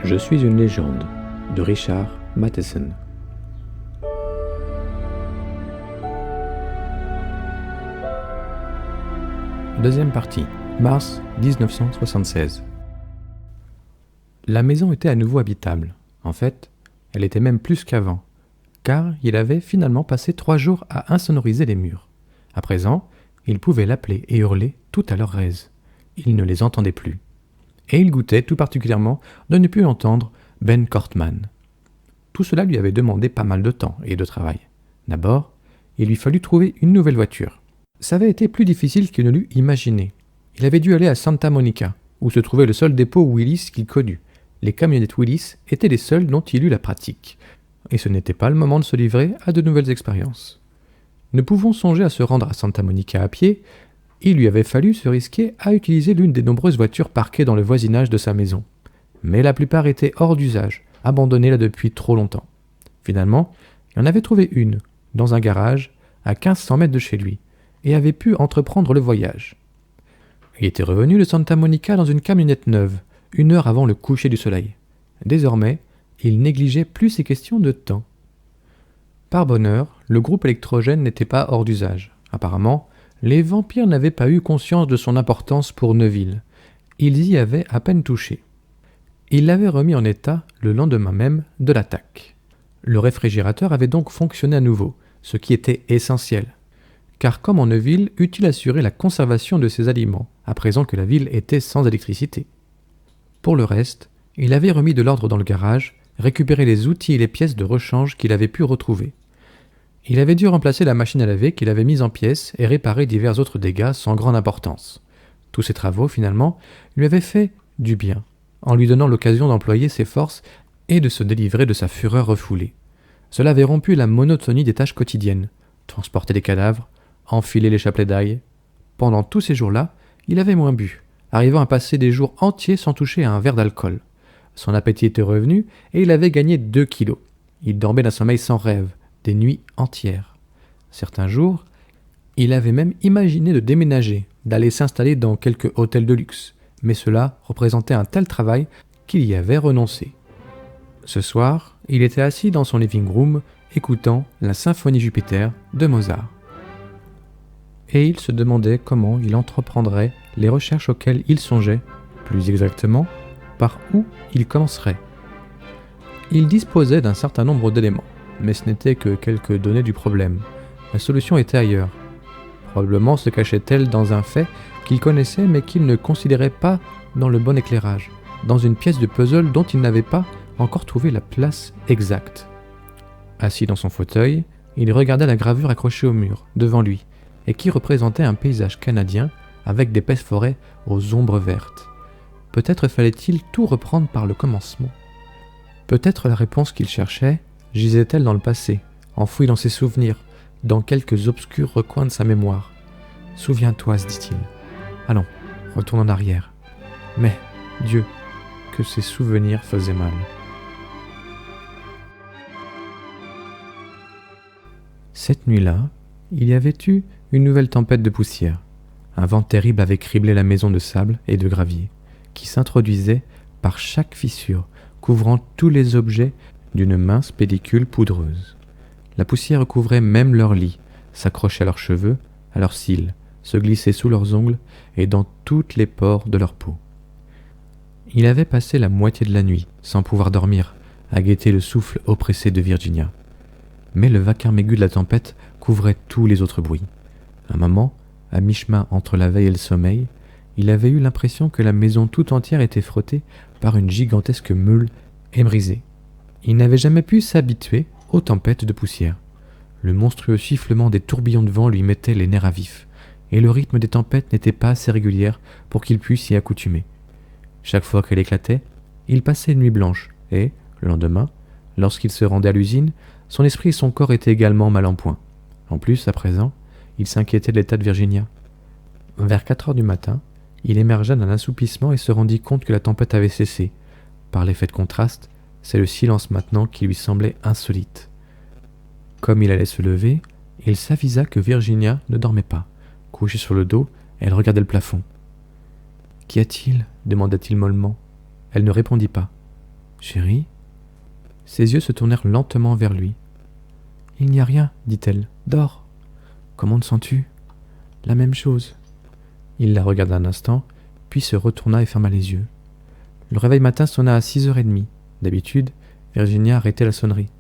Je suis une légende de Richard Matheson. Deuxième partie, mars 1976. La maison était à nouveau habitable. En fait, elle était même plus qu'avant, car il avait finalement passé 3 jours à insonoriser les murs. À présent, il pouvait l'appeler et hurler tout à leur aise. Il ne les entendait plus. Et il goûtait tout particulièrement de ne plus entendre Ben Cortman. Tout cela lui avait demandé pas mal de temps et de travail. D'abord, il lui fallut trouver une nouvelle voiture. Ça avait été plus difficile qu'il ne l'eût imaginé. Il avait dû aller à Santa Monica, où se trouvait le seul dépôt Willys qu'il connut. Les camionnettes Willys étaient les seules dont il eut la pratique. Et ce n'était pas le moment de se livrer à de nouvelles expériences. Ne pouvant songer à se rendre à Santa Monica à pied, il lui avait fallu se risquer à utiliser l'une des nombreuses voitures parquées dans le voisinage de sa maison. Mais la plupart étaient hors d'usage, abandonnées là depuis trop longtemps. Finalement, il en avait trouvé une, dans un garage, à 1500 mètres de chez lui, et avait pu entreprendre le voyage. Il était revenu de Santa Monica dans une camionnette neuve, 1 heure avant le coucher du soleil. Désormais, il négligeait plus ces questions de temps. Par bonheur, le groupe électrogène n'était pas hors d'usage. Apparemment, les vampires n'avaient pas eu conscience de son importance pour Neuville. Ils y avaient à peine touché. Il l'avait remis en état le lendemain même de l'attaque. Le réfrigérateur avait donc fonctionné à nouveau, ce qui était essentiel. Car comme en Neuville, eût-il assuré la conservation de ses aliments, à présent que la ville était sans électricité. Pour le reste, il avait remis de l'ordre dans le garage, récupéré les outils et les pièces de rechange qu'il avait pu retrouver. Il avait dû remplacer la machine à laver qu'il avait mise en pièces et réparer divers autres dégâts sans grande importance. Tous ces travaux, finalement, lui avaient fait du bien, en lui donnant l'occasion d'employer ses forces et de se délivrer de sa fureur refoulée. Cela avait rompu la monotonie des tâches quotidiennes, transporter les cadavres, enfiler les chapelets d'ail. Pendant tous ces jours-là, il avait moins bu, arrivant à passer des jours entiers sans toucher à un verre d'alcool. Son appétit était revenu et il avait gagné 2 kilos. Il dormait d'un sommeil sans rêve, des nuits entières. Certains jours, il avait même imaginé de déménager, d'aller s'installer dans quelque hôtel de luxe, mais cela représentait un tel travail qu'il y avait renoncé. Ce soir, il était assis dans son living room, écoutant la symphonie Jupiter de Mozart. Et il se demandait comment il entreprendrait les recherches auxquelles il songeait, plus exactement, par où il commencerait. Il disposait d'un certain nombre d'éléments, mais ce n'était que quelques données du problème. La solution était ailleurs. Probablement se cachait-elle dans un fait qu'il connaissait mais qu'il ne considérait pas dans le bon éclairage, dans une pièce de puzzle dont il n'avait pas encore trouvé la place exacte. Assis dans son fauteuil, il regardait la gravure accrochée au mur, devant lui, et qui représentait un paysage canadien avec d'épaisses forêts aux ombres vertes. Peut-être fallait-il tout reprendre par le commencement. Peut-être la réponse qu'il cherchait gisait-elle dans le passé, enfouie dans ses souvenirs, dans quelques obscurs recoins de sa mémoire. « Souviens-toi, se dit-il. Allons, retourne en arrière. » Mais, Dieu, que ces souvenirs faisaient mal. Cette nuit-là, il y avait eu une nouvelle tempête de poussière. Un vent terrible avait criblé la maison de sable et de gravier, qui s'introduisait par chaque fissure, couvrant tous les objets d'une mince pellicule poudreuse. La poussière recouvrait même leurs lits, s'accrochait à leurs cheveux, à leurs cils, se glissait sous leurs ongles et dans toutes les pores de leur peau. Il avait passé la moitié de la nuit, sans pouvoir dormir, à guetter le souffle oppressé de Virginia. Mais le vacarme aigu de la tempête couvrait tous les autres bruits. Un moment, à mi-chemin entre la veille et le sommeil, il avait eu l'impression que la maison tout entière était frottée par une gigantesque meule émrisée. Il n'avait jamais pu s'habituer aux tempêtes de poussière. Le monstrueux sifflement des tourbillons de vent lui mettait les nerfs à vif, et le rythme des tempêtes n'était pas assez régulier pour qu'il pût s'y accoutumer. Chaque fois qu'elle éclatait, il passait une nuit blanche, et, le lendemain, lorsqu'il se rendait à l'usine, son esprit et son corps étaient également mal en point. En plus, à présent, il s'inquiétait de l'état de Virginia. Vers 4 heures du matin, il émergea d'un assoupissement et se rendit compte que la tempête avait cessé. Par l'effet de contraste, c'est le silence maintenant qui lui semblait insolite. Comme il allait se lever, il s'avisa que Virginia ne dormait pas. Couchée sur le dos, elle regardait le plafond. « Qu'y a-t-il » demanda-t-il mollement. Elle ne répondit pas. Chérie ?» Ses yeux se tournèrent lentement vers lui. « Il n'y a rien, dit-elle. Dors. »« Comment te sens-tu ?»« La même chose. » Il la regarda un instant, puis se retourna et ferma les yeux. Le réveil matin sonna à 6h30. D'habitude, Virginia arrêtait la sonnerie.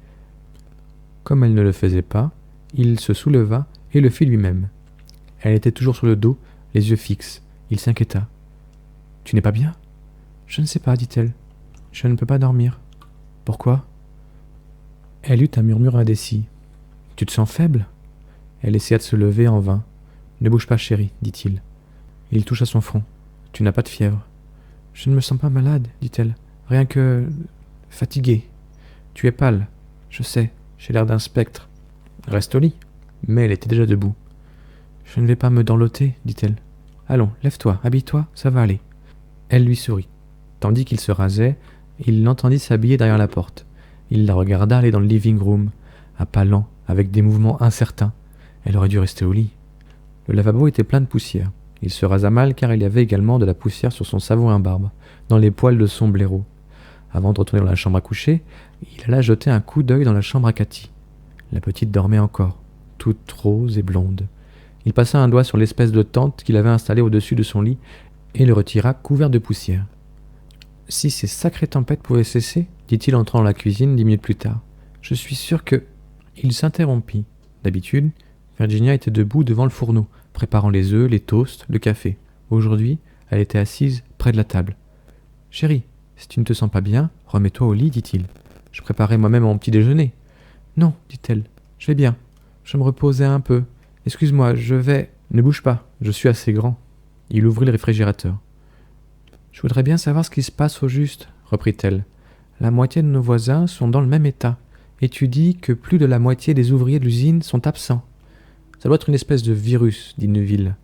Comme elle ne le faisait pas, il se souleva et le fit lui-même. Elle était toujours sur le dos, les yeux fixes. Il s'inquiéta. « Tu n'es pas bien ?»« Je ne sais pas, dit-elle. Je ne peux pas dormir. »« Pourquoi ?» Elle eut un murmure indécis. « Tu te sens faible ?» Elle essaya de se lever en vain. « Ne bouge pas, chérie, dit-il. » Il toucha son front. « Tu n'as pas de fièvre. »« Je ne me sens pas malade, dit-elle. Rien que... fatiguée. Tu es pâle. Je sais, j'ai l'air d'un spectre. Reste au lit. » Mais elle était déjà debout. « Je ne vais pas me dorloter, dit-elle. Allons, lève-toi, habille-toi, ça va aller. » Elle lui sourit. Tandis qu'il se rasait, il l'entendit s'habiller derrière la porte. Il la regarda aller dans le living room, à pas lents, avec des mouvements incertains. Elle aurait dû rester au lit. Le lavabo était plein de poussière. Il se rasa mal car il y avait également de la poussière sur son savon à barbe, dans les poils de son blaireau. Avant de retourner dans la chambre à coucher, il alla jeter un coup d'œil dans la chambre à Cathy. La petite dormait encore, toute rose et blonde. Il passa un doigt sur l'espèce de tente qu'il avait installée au-dessus de son lit et le retira couvert de poussière. « Si ces sacrées tempêtes pouvaient cesser, dit-il en entrant dans la cuisine 10 minutes plus tard, je suis sûr que... » Il s'interrompit. D'habitude, Virginia était debout devant le fourneau, préparant les œufs, les toasts, le café. Aujourd'hui, elle était assise près de la table. « Chérie, si tu ne te sens pas bien, remets-toi au lit, dit-il. Je préparais moi-même mon petit déjeuner. »« Non, dit-elle, je vais bien. Je me reposais un peu. Excuse-moi, je vais... » « Ne bouge pas, je suis assez grand. » Il ouvrit le réfrigérateur. « Je voudrais bien savoir ce qui se passe au juste, reprit-elle. La moitié de nos voisins sont dans le même état, et tu dis que plus de la moitié des ouvriers de l'usine sont absents. Ça doit être une espèce de virus, dit Neuville.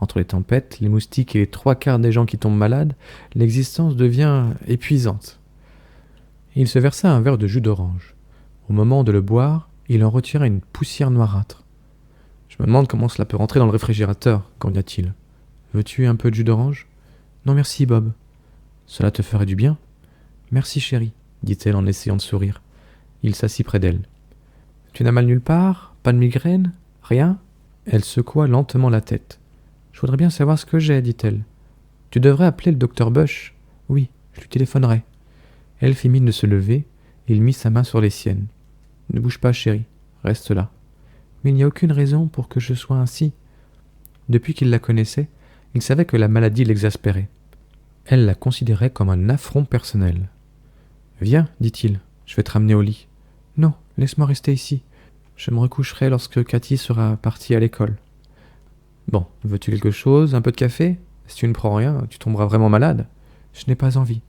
Entre les tempêtes, les moustiques et les 3/4 des gens qui tombent malades, l'existence devient épuisante. Il se versa un verre de jus d'orange. Au moment de le boire, il en retira une poussière noirâtre. « Je me demande comment cela peut rentrer dans le réfrigérateur, qu'en-y-a-t-il ? Veux-tu un peu de jus d'orange ? » ?»« Non merci, Bob. »« Cela te ferait du bien ? » ?»« Merci, chérie, » dit-elle en essayant de sourire. Il s'assit près d'elle. « Tu n'as mal nulle part ? Pas de migraine ? Rien ?» Elle secoua lentement la tête. « Je voudrais bien savoir ce que j'ai, dit-elle. Tu devrais appeler le docteur Bush. Oui, je lui téléphonerai. » Elle fit mine de se lever, et il mit sa main sur les siennes. « Ne bouge pas, chérie, reste là. » Mais il n'y a aucune raison pour que je sois ainsi. Depuis qu'il la connaissait, il savait que la maladie l'exaspérait. Elle la considérait comme un affront personnel. « Viens, dit-il, je vais te ramener au lit. »« Non, laisse-moi rester ici. Je me recoucherai lorsque Cathy sera partie à l'école. »« Bon, veux-tu quelque chose, un peu de café ? Si tu ne prends rien, tu tomberas vraiment malade. »« Je n'ai pas envie. »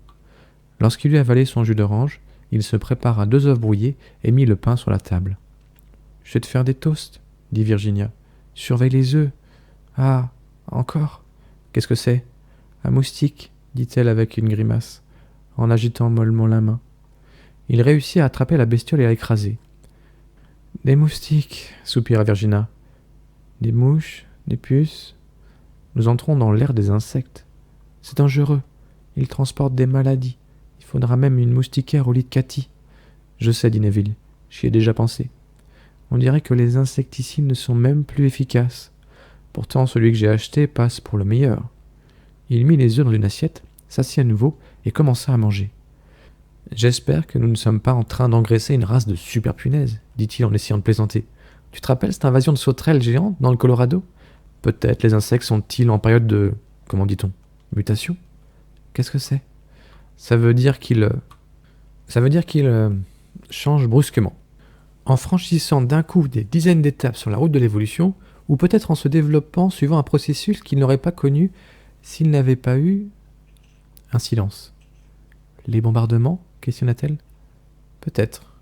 Lorsqu'il eut avalé son jus d'orange, il se prépara 2 œufs brouillés et mit le pain sur la table. « Je vais te faire des toasts, » dit Virginia. « Surveille les œufs. »« Ah, encore ? Qu'est-ce que c'est ? » ?»« Un moustique, » dit-elle avec une grimace, en agitant mollement la main. Il réussit à attraper la bestiole et à l'écraser. « Des moustiques, » soupira Virginia. « Des mouches, des puces. Nous entrons dans l'ère des insectes. C'est dangereux. Ils transportent des maladies. Il faudra même une moustiquaire au lit de Cathy. »« Je sais, dit Neville. J'y ai déjà pensé. On dirait que les insecticides ne sont même plus efficaces. Pourtant, celui que j'ai acheté passe pour le meilleur. » Il mit les œufs dans une assiette, s'assit à nouveau et commença à manger. « J'espère que nous ne sommes pas en train d'engraisser une race de super punaises, dit-il en essayant de plaisanter. Tu te rappelles cette invasion de sauterelles géantes dans le Colorado ? Peut-être les insectes sont-ils en période de... comment dit-on ? Mutation ? Qu'est-ce que c'est ? Ça veut dire qu'ils changent brusquement. En franchissant d'un coup des dizaines d'étapes sur la route de l'évolution, ou peut-être en se développant suivant un processus qu'ils n'auraient pas connu s'ils n'avaient pas eu... Un silence. Les bombardements ? Questionna-t-elle. Peut-être.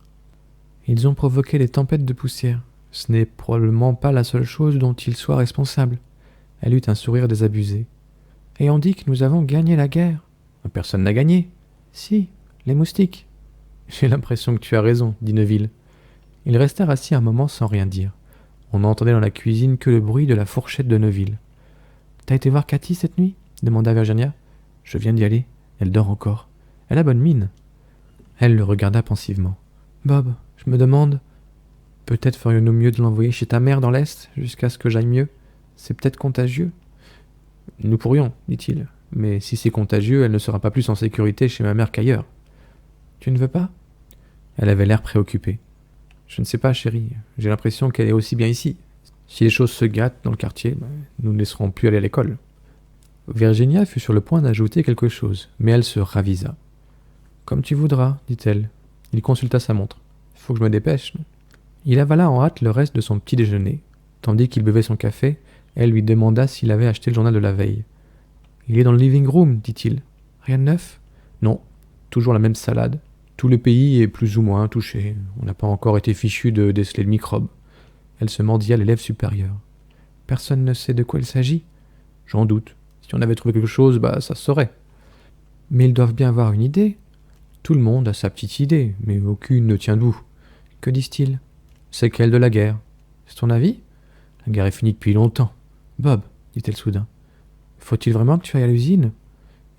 Ils ont provoqué les tempêtes de poussière. Ce n'est probablement pas la seule chose dont ils soient responsables. Elle eut un sourire désabusé. Et on dit que nous avons gagné la guerre. Personne n'a gagné. Si, les moustiques. J'ai l'impression que tu as raison, dit Neville. Ils restèrent assis un moment sans rien dire. On n'entendait dans la cuisine que le bruit de la fourchette de Neville. « T'as été voir Cathy cette nuit ?» demanda Virginia. « Je viens d'y aller. Elle dort encore. Elle a bonne mine. » Elle le regarda pensivement. « Bob, je me demande... Peut-être ferions-nous mieux de l'envoyer chez ta mère dans l'Est, jusqu'à ce que j'aille mieux. C'est peut-être contagieux. » « Nous pourrions, dit-il. Mais si c'est contagieux, elle ne sera pas plus en sécurité chez ma mère qu'ailleurs. »« Tu ne veux pas ?» Elle avait l'air préoccupée. « Je ne sais pas, chérie. J'ai l'impression qu'elle est aussi bien ici. Si les choses se gâtent dans le quartier, nous ne laisserons plus aller à l'école. » Virginia fut sur le point d'ajouter quelque chose, mais elle se ravisa. « Comme tu voudras, dit-elle. » Il consulta sa montre. « Il faut que je me dépêche. » Il avala en hâte le reste de son petit déjeuner. Tandis qu'il buvait son café, elle lui demanda s'il avait acheté le journal de la veille. « Il est dans le living room, dit-il. Rien de neuf ? » ?»« Non, toujours la même salade. Tout le pays est plus ou moins touché. On n'a pas encore été fichu de déceler le microbe. » Elle se mordilla les lèvres supérieures. « Personne ne sait de quoi il s'agit ? » ?»« J'en doute. Si on avait trouvé quelque chose, ça se saurait. »« Mais ils doivent bien avoir une idée. » ?»« Tout le monde a sa petite idée, mais aucune ne tient debout. »« Que disent-ils ? » ?»« C'est qu'elle de la guerre. »« C'est ton avis ? » ?»« La guerre est finie depuis longtemps. »« Bob, dit-elle soudain, faut-il vraiment que tu ailles à l'usine ?»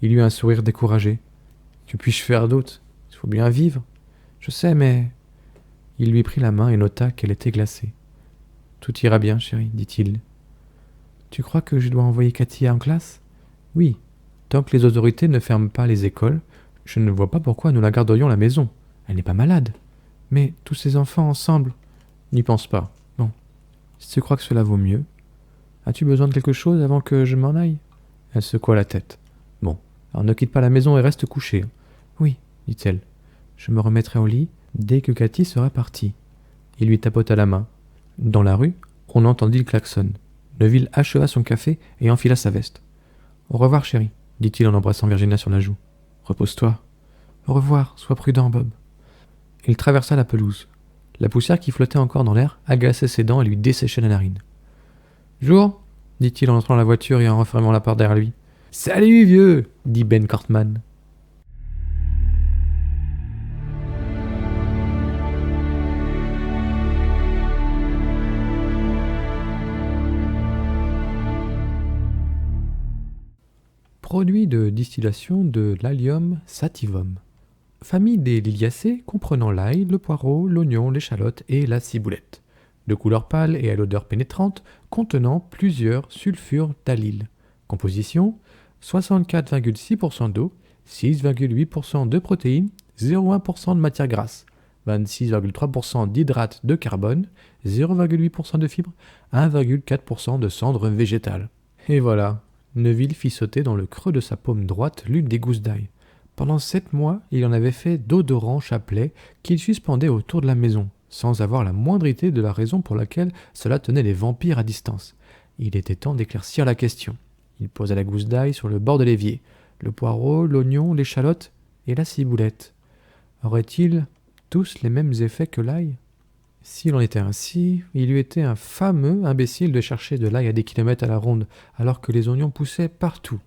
Il eut un sourire découragé. « Que puis-je faire d'autre ? Il faut bien vivre. »« Je sais, mais... » Il lui prit la main et nota qu'elle était glacée. « Tout ira bien, chérie, dit-il. »« Tu crois que je dois envoyer Katia en classe ? » ?»« Oui. Tant que les autorités ne ferment pas les écoles, je ne vois pas pourquoi nous la garderions à la maison. Elle n'est pas malade. Mais tous ces enfants ensemble... » « N'y pense pas. Bon. Si tu crois que cela vaut mieux... As-tu besoin de quelque chose avant que je m'en aille ? » Elle secoua la tête. « Bon, alors ne quitte pas la maison et reste couché. »« Oui, dit-elle. Je me remettrai au lit dès que Cathy sera partie. » Il lui tapota la main. Dans la rue, on entendit le klaxon. Neville acheva son café et enfila sa veste. « Au revoir, chérie, dit-il en embrassant Virginia sur la joue. « Repose-toi. »« Au revoir, sois prudent, Bob. » Il traversa la pelouse. La poussière qui flottait encore dans l'air agaçait ses dents et lui desséchait la narine. « Jour !» dit-il en entrant dans la voiture et en refermant la porte derrière lui. « Salut, vieux !» dit Ben Cartman. Produit de distillation de l'Allium sativum. Famille des liliacées comprenant l'ail, le poireau, l'oignon, l'échalote et la ciboulette. De couleur pâle et à l'odeur pénétrante, contenant plusieurs sulfures d'allyle. Composition 64,6% d'eau, 6,8% de protéines, 0,1% de matière grasse, 26,3% d'hydrate de carbone, 0,8% de fibres, 1,4% de cendres végétales. Et voilà, Neville fit sauter dans le creux de sa paume droite l'une des gousses d'ail. Pendant 7 mois, il en avait fait d'odorants chapelets qu'il suspendait autour de la maison, sans avoir la moindre idée de la raison pour laquelle cela tenait les vampires à distance. Il était temps d'éclaircir la question. Il posa la gousse d'ail sur le bord de l'évier, le poireau, l'oignon, l'échalote et la ciboulette. Auraient-ils tous les mêmes effets que l'ail ? S'il en était ainsi, il eût été un fameux imbécile de chercher de l'ail à des kilomètres à la ronde, alors que les oignons poussaient partout.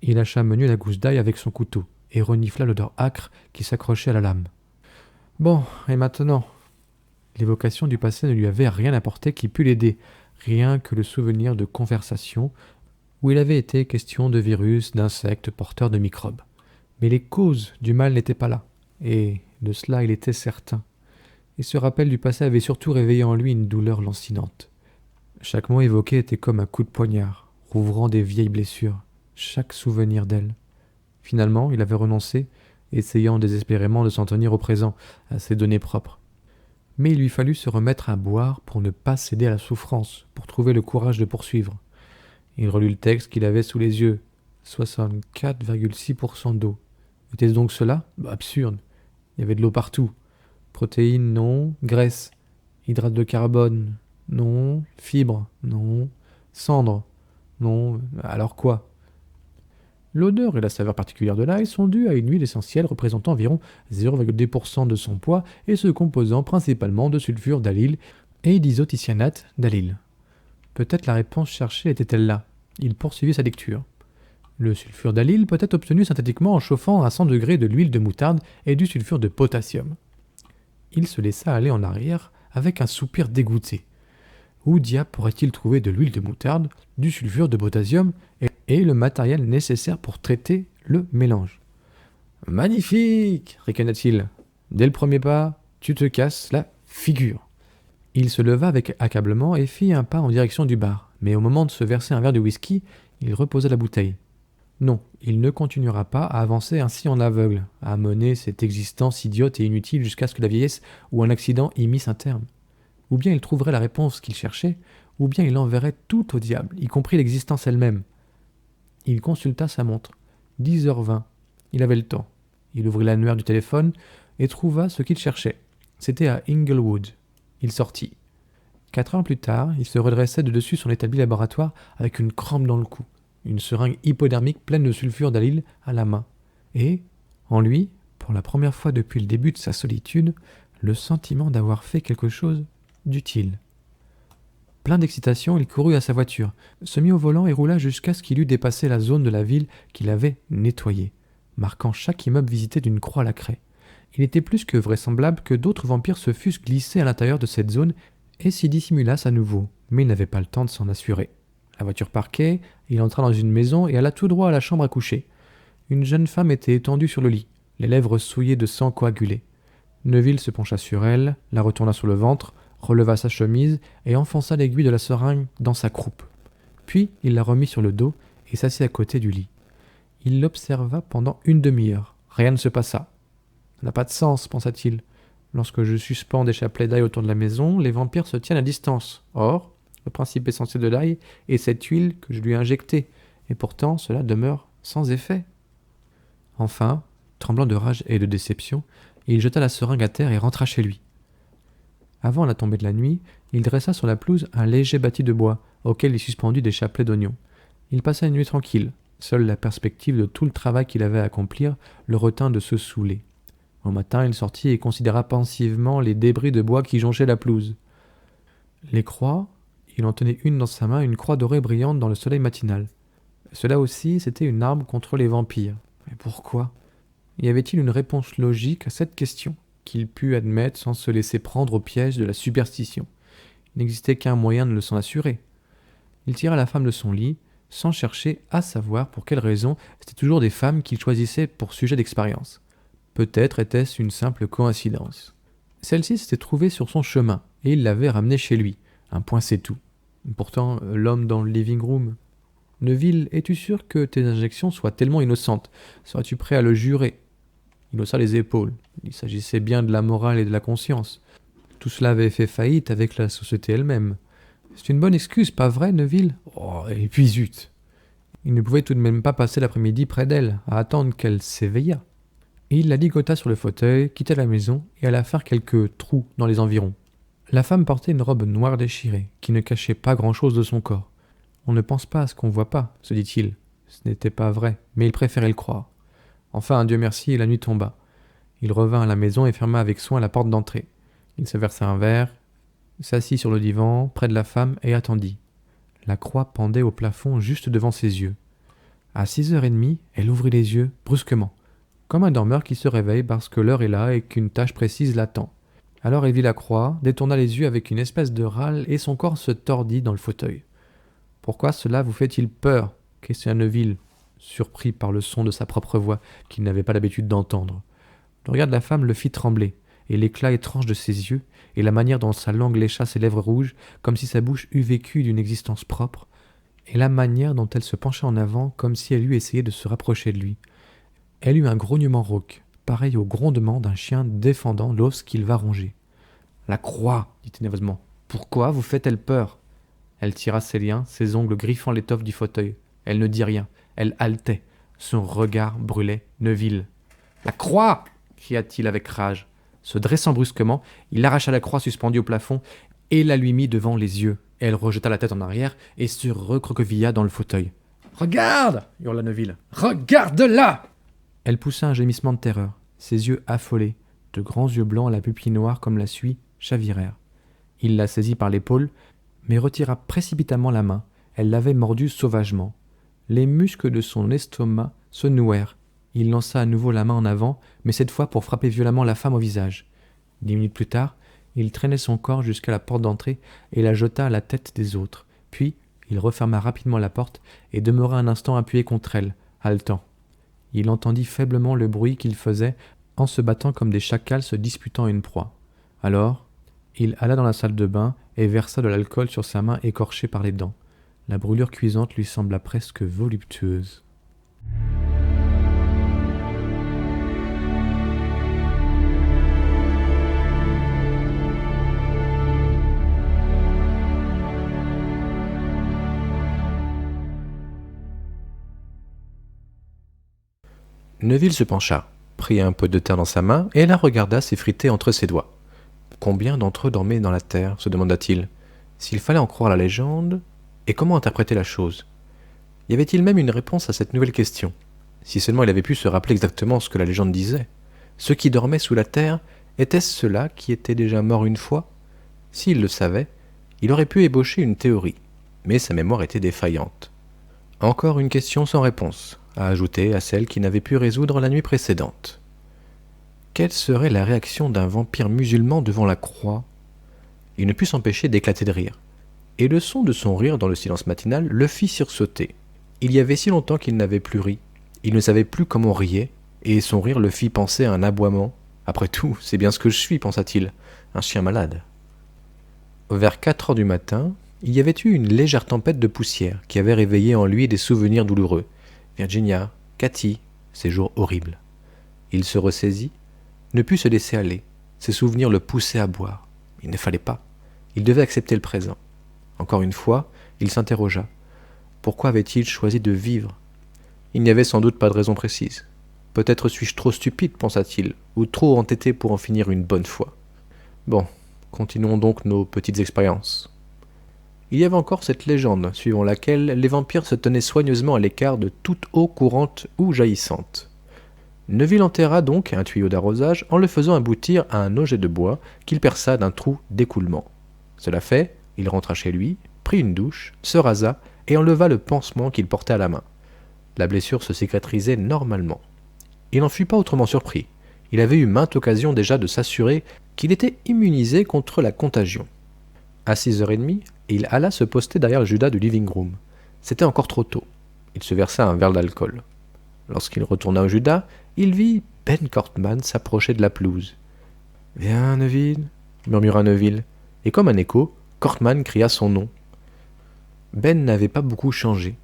Il hacha menu la gousse d'ail avec son couteau, et renifla l'odeur âcre qui s'accrochait à la lame. Bon, et maintenant ? L'évocation du passé ne lui avait rien apporté qui pût l'aider, rien que le souvenir de conversations où il avait été question de virus, d'insectes porteurs de microbes. Mais les causes du mal n'étaient pas là, et de cela il était certain. Et ce rappel du passé avait surtout réveillé en lui une douleur lancinante. Chaque mot évoqué était comme un coup de poignard, rouvrant des vieilles blessures, chaque souvenir d'elle. Finalement, il avait renoncé, essayant désespérément de s'en tenir au présent, à ses données propres. Mais il lui fallut se remettre à boire pour ne pas céder à la souffrance, pour trouver le courage de poursuivre. Il relut le texte qu'il avait sous les yeux. 64,6% d'eau. Était-ce donc cela ? Absurde. Il y avait de l'eau partout. Protéines, non. Graisse. Hydrate de carbone, non. Fibres, non. Cendres, non. Alors quoi ? L'odeur et la saveur particulière de l'ail sont dues à une huile essentielle représentant environ 0,2% de son poids et se composant principalement de sulfure d'allyle et d'isothiocyanate d'allyle. Peut-être la réponse cherchée était-elle là. Il poursuivit sa lecture. Le sulfure d'allyle peut être obtenu synthétiquement en chauffant à 100 degrés de l'huile de moutarde et du sulfure de potassium. Il se laissa aller en arrière avec un soupir dégoûté. Où diable pourrait-il trouver de l'huile de moutarde, du sulfure de potassium et le matériel nécessaire pour traiter le mélange ? Magnifique, ricana-t-il. Dès le premier pas, tu te casses la figure. Il se leva avec accablement et fit un pas en direction du bar, mais au moment de se verser un verre de whisky, il reposa la bouteille. Non, il ne continuera pas à avancer ainsi en aveugle, à mener cette existence idiote et inutile jusqu'à ce que la vieillesse ou un accident y misse un terme. Ou bien il trouverait la réponse qu'il cherchait, ou bien il enverrait tout au diable, y compris l'existence elle-même. Il consulta sa montre. 10h20. Il avait le temps. Il ouvrit l'annuaire du téléphone et trouva ce qu'il cherchait. C'était à Inglewood. Il sortit. 4 heures plus tard, il se redressait de dessus son établi laboratoire avec une crampe dans le cou, une seringue hypodermique pleine de sulfure d'allyle à la main. Et, en lui, pour la première fois depuis le début de sa solitude, le sentiment d'avoir fait quelque chose d'utile. Plein d'excitation, il courut à sa voiture, se mit au volant et roula jusqu'à ce qu'il eût dépassé la zone de la ville qu'il avait nettoyée, marquant chaque immeuble visité d'une croix à la craie. Il était plus que vraisemblable que d'autres vampires se fussent glissés à l'intérieur de cette zone et s'y dissimulassent à nouveau, mais il n'avait pas le temps de s'en assurer. La voiture parquée, il entra dans une maison et alla tout droit à la chambre à coucher. Une jeune femme était étendue sur le lit, les lèvres souillées de sang coagulé. Neville se pencha sur elle, la retourna sur le ventre, releva sa chemise et enfonça l'aiguille de la seringue dans sa croupe. Puis il la remit sur le dos et s'assit à côté du lit. Il l'observa pendant une demi-heure. Rien ne se passa. Ça n'a pas de sens, pensa-t-il. Lorsque je suspends des chapelets d'ail autour de la maison, les vampires se tiennent à distance. Or, le principe essentiel de l'ail est cette huile que je lui ai injectée, et pourtant cela demeure sans effet. Enfin, tremblant de rage et de déception, il jeta la seringue à terre et rentra chez lui. Avant la tombée de la nuit, il dressa sur la pelouse un léger bâti de bois, auquel il suspendit des chapelets d'oignons. Il passa une nuit tranquille. Seule la perspective de tout le travail qu'il avait à accomplir le retint de se saouler. Au matin, il sortit et considéra pensivement les débris de bois qui jonchaient la pelouse. Les croix, il en tenait une dans sa main, une croix dorée brillante dans le soleil matinal. Cela aussi, c'était une arme contre les vampires. Mais pourquoi ? Y avait-il une réponse logique à cette question qu'il pût admettre sans se laisser prendre au piège de la superstition ? Il n'existait qu'un moyen de le s'en assurer. Il tira la femme de son lit, sans chercher à savoir pour quelle raison c'était toujours des femmes qu'il choisissait pour sujet d'expérience. Peut-être était-ce une simple coïncidence. Celle-ci s'était trouvée sur son chemin, et il l'avait ramenée chez lui. Un point c'est tout. Pourtant, l'homme dans le living room... Neville, es-tu sûr que tes injections soient tellement innocentes ? Serais-tu prêt à le jurer ? Il haussa les épaules. Il s'agissait bien de la morale et de la conscience. Tout cela avait fait faillite avec la société elle-même. C'est une bonne excuse, pas vrai, Neville ? Oh, et puis zut ! Il ne pouvait tout de même pas passer l'après-midi près d'elle, à attendre qu'elle s'éveillât. Il la ligota sur le fauteuil, quitta la maison et alla faire quelques trous dans les environs. La femme portait une robe noire déchirée, qui ne cachait pas grand-chose de son corps. On ne pense pas à ce qu'on voit pas, se dit-il. Ce n'était pas vrai, mais il préférait le croire. Enfin, Dieu merci, la nuit tomba. Il revint à la maison et ferma avec soin la porte d'entrée. Il se versa un verre, s'assit sur le divan, près de la femme, et attendit. La croix pendait au plafond juste devant ses yeux. À 6h30, elle ouvrit les yeux, brusquement, comme un dormeur qui se réveille parce que l'heure est là et qu'une tâche précise l'attend. Alors elle vit la croix, détourna les yeux avec une espèce de râle et son corps se tordit dans le fauteuil. « Pourquoi cela vous fait-il peur ?» questionna Neville, surpris par le son de sa propre voix qu'il n'avait pas l'habitude d'entendre. Le regard de la femme le fit trembler, et l'éclat étrange de ses yeux, et la manière dont sa langue lécha ses lèvres rouges, comme si sa bouche eût vécu d'une existence propre, et la manière dont elle se pencha en avant, comme si elle eût essayé de se rapprocher de lui. Elle eut un grognement rauque, pareil au grondement d'un chien défendant l'os qu'il va ronger. « La croix !» dit-il nerveusement. « Pourquoi vous fait-elle peur ?» Elle tira ses liens, ses ongles griffant l'étoffe du fauteuil. Elle ne dit rien. Elle haletait. Son regard brûlait Neville. « La croix !» cria-t-il avec rage. Se dressant brusquement, il arracha la croix suspendue au plafond et la lui mit devant les yeux. Elle rejeta la tête en arrière et se recroquevilla dans le fauteuil. « Regarde !» hurla Neville. « Regarde-la !» Elle poussa un gémissement de terreur. Ses yeux affolés, de grands yeux blancs à la pupille noire comme la suie, chavirèrent. Il la saisit par l'épaule, mais retira précipitamment la main. Elle l'avait mordue sauvagement. Les muscles de son estomac se nouèrent. Il lança à nouveau la main en avant, mais cette fois pour frapper violemment la femme au visage. 10 minutes plus tard, il traînait son corps jusqu'à la porte d'entrée et la jeta à la tête des autres. Puis, il referma rapidement la porte et demeura un instant appuyé contre elle, haletant. Il entendit faiblement le bruit qu'ils faisaient en se battant comme des chacals se disputant une proie. Alors, il alla dans la salle de bain et versa de l'alcool sur sa main écorchée par les dents. La brûlure cuisante lui sembla presque voluptueuse. Neville se pencha, prit un pot de terre dans sa main et la regarda s'effriter entre ses doigts. Combien d'entre eux dormaient dans la terre, se demanda-t-il. S'il fallait en croire la légende, et comment interpréter la chose? Y avait-il même une réponse à cette nouvelle question? Si seulement il avait pu se rappeler exactement ce que la légende disait. Ceux qui dormaient sous la terre, étaient-ce ceux-là qui étaient déjà morts une fois? S'il le savait, il aurait pu ébaucher une théorie, mais sa mémoire était défaillante. Encore une question sans réponse, à ajouter à celle qu'il n'avait pu résoudre la nuit précédente. Quelle serait la réaction d'un vampire musulman devant la croix? Il ne put s'empêcher d'éclater de rire, et le son de son rire dans le silence matinal le fit sursauter. Il y avait si longtemps qu'il n'avait plus ri, il ne savait plus comment on riait, et son rire le fit penser à un aboiement. Après tout, c'est bien ce que je suis, pensa-t-il, un chien malade. Vers 4 heures du matin, il y avait eu une légère tempête de poussière qui avait réveillé en lui des souvenirs douloureux. Virginia, Cathy, ces jours horribles. Il se ressaisit, ne put se laisser aller. Ses souvenirs le poussaient à boire. Il ne fallait pas. Il devait accepter le présent. Encore une fois, il s'interrogea. Pourquoi avait-il choisi de vivre? Il n'y avait sans doute pas de raison précise. Peut-être suis-je trop stupide, pensa-t-il, ou trop entêté pour en finir une bonne fois. Bon, continuons donc nos petites expériences. Il y avait encore cette légende, suivant laquelle les vampires se tenaient soigneusement à l'écart de toute eau courante ou jaillissante. Neville enterra donc un tuyau d'arrosage en le faisant aboutir à un auget de bois qu'il perça d'un trou d'écoulement. Cela fait, il rentra chez lui, prit une douche, se rasa et enleva le pansement qu'il portait à la main. La blessure se cicatrisait normalement. Il n'en fut pas autrement surpris. Il avait eu maintes occasions déjà de s'assurer qu'il était immunisé contre la contagion. À 6h30, il alla se poster derrière Judas du living room. C'était encore trop tôt. Il se versa un verre d'alcool. Lorsqu'il retourna au Judas, il vit Ben Cortman s'approcher de la pelouse. « Viens, Neville » murmura Neville, et comme un écho, Cortman cria son nom. Ben n'avait pas beaucoup changé.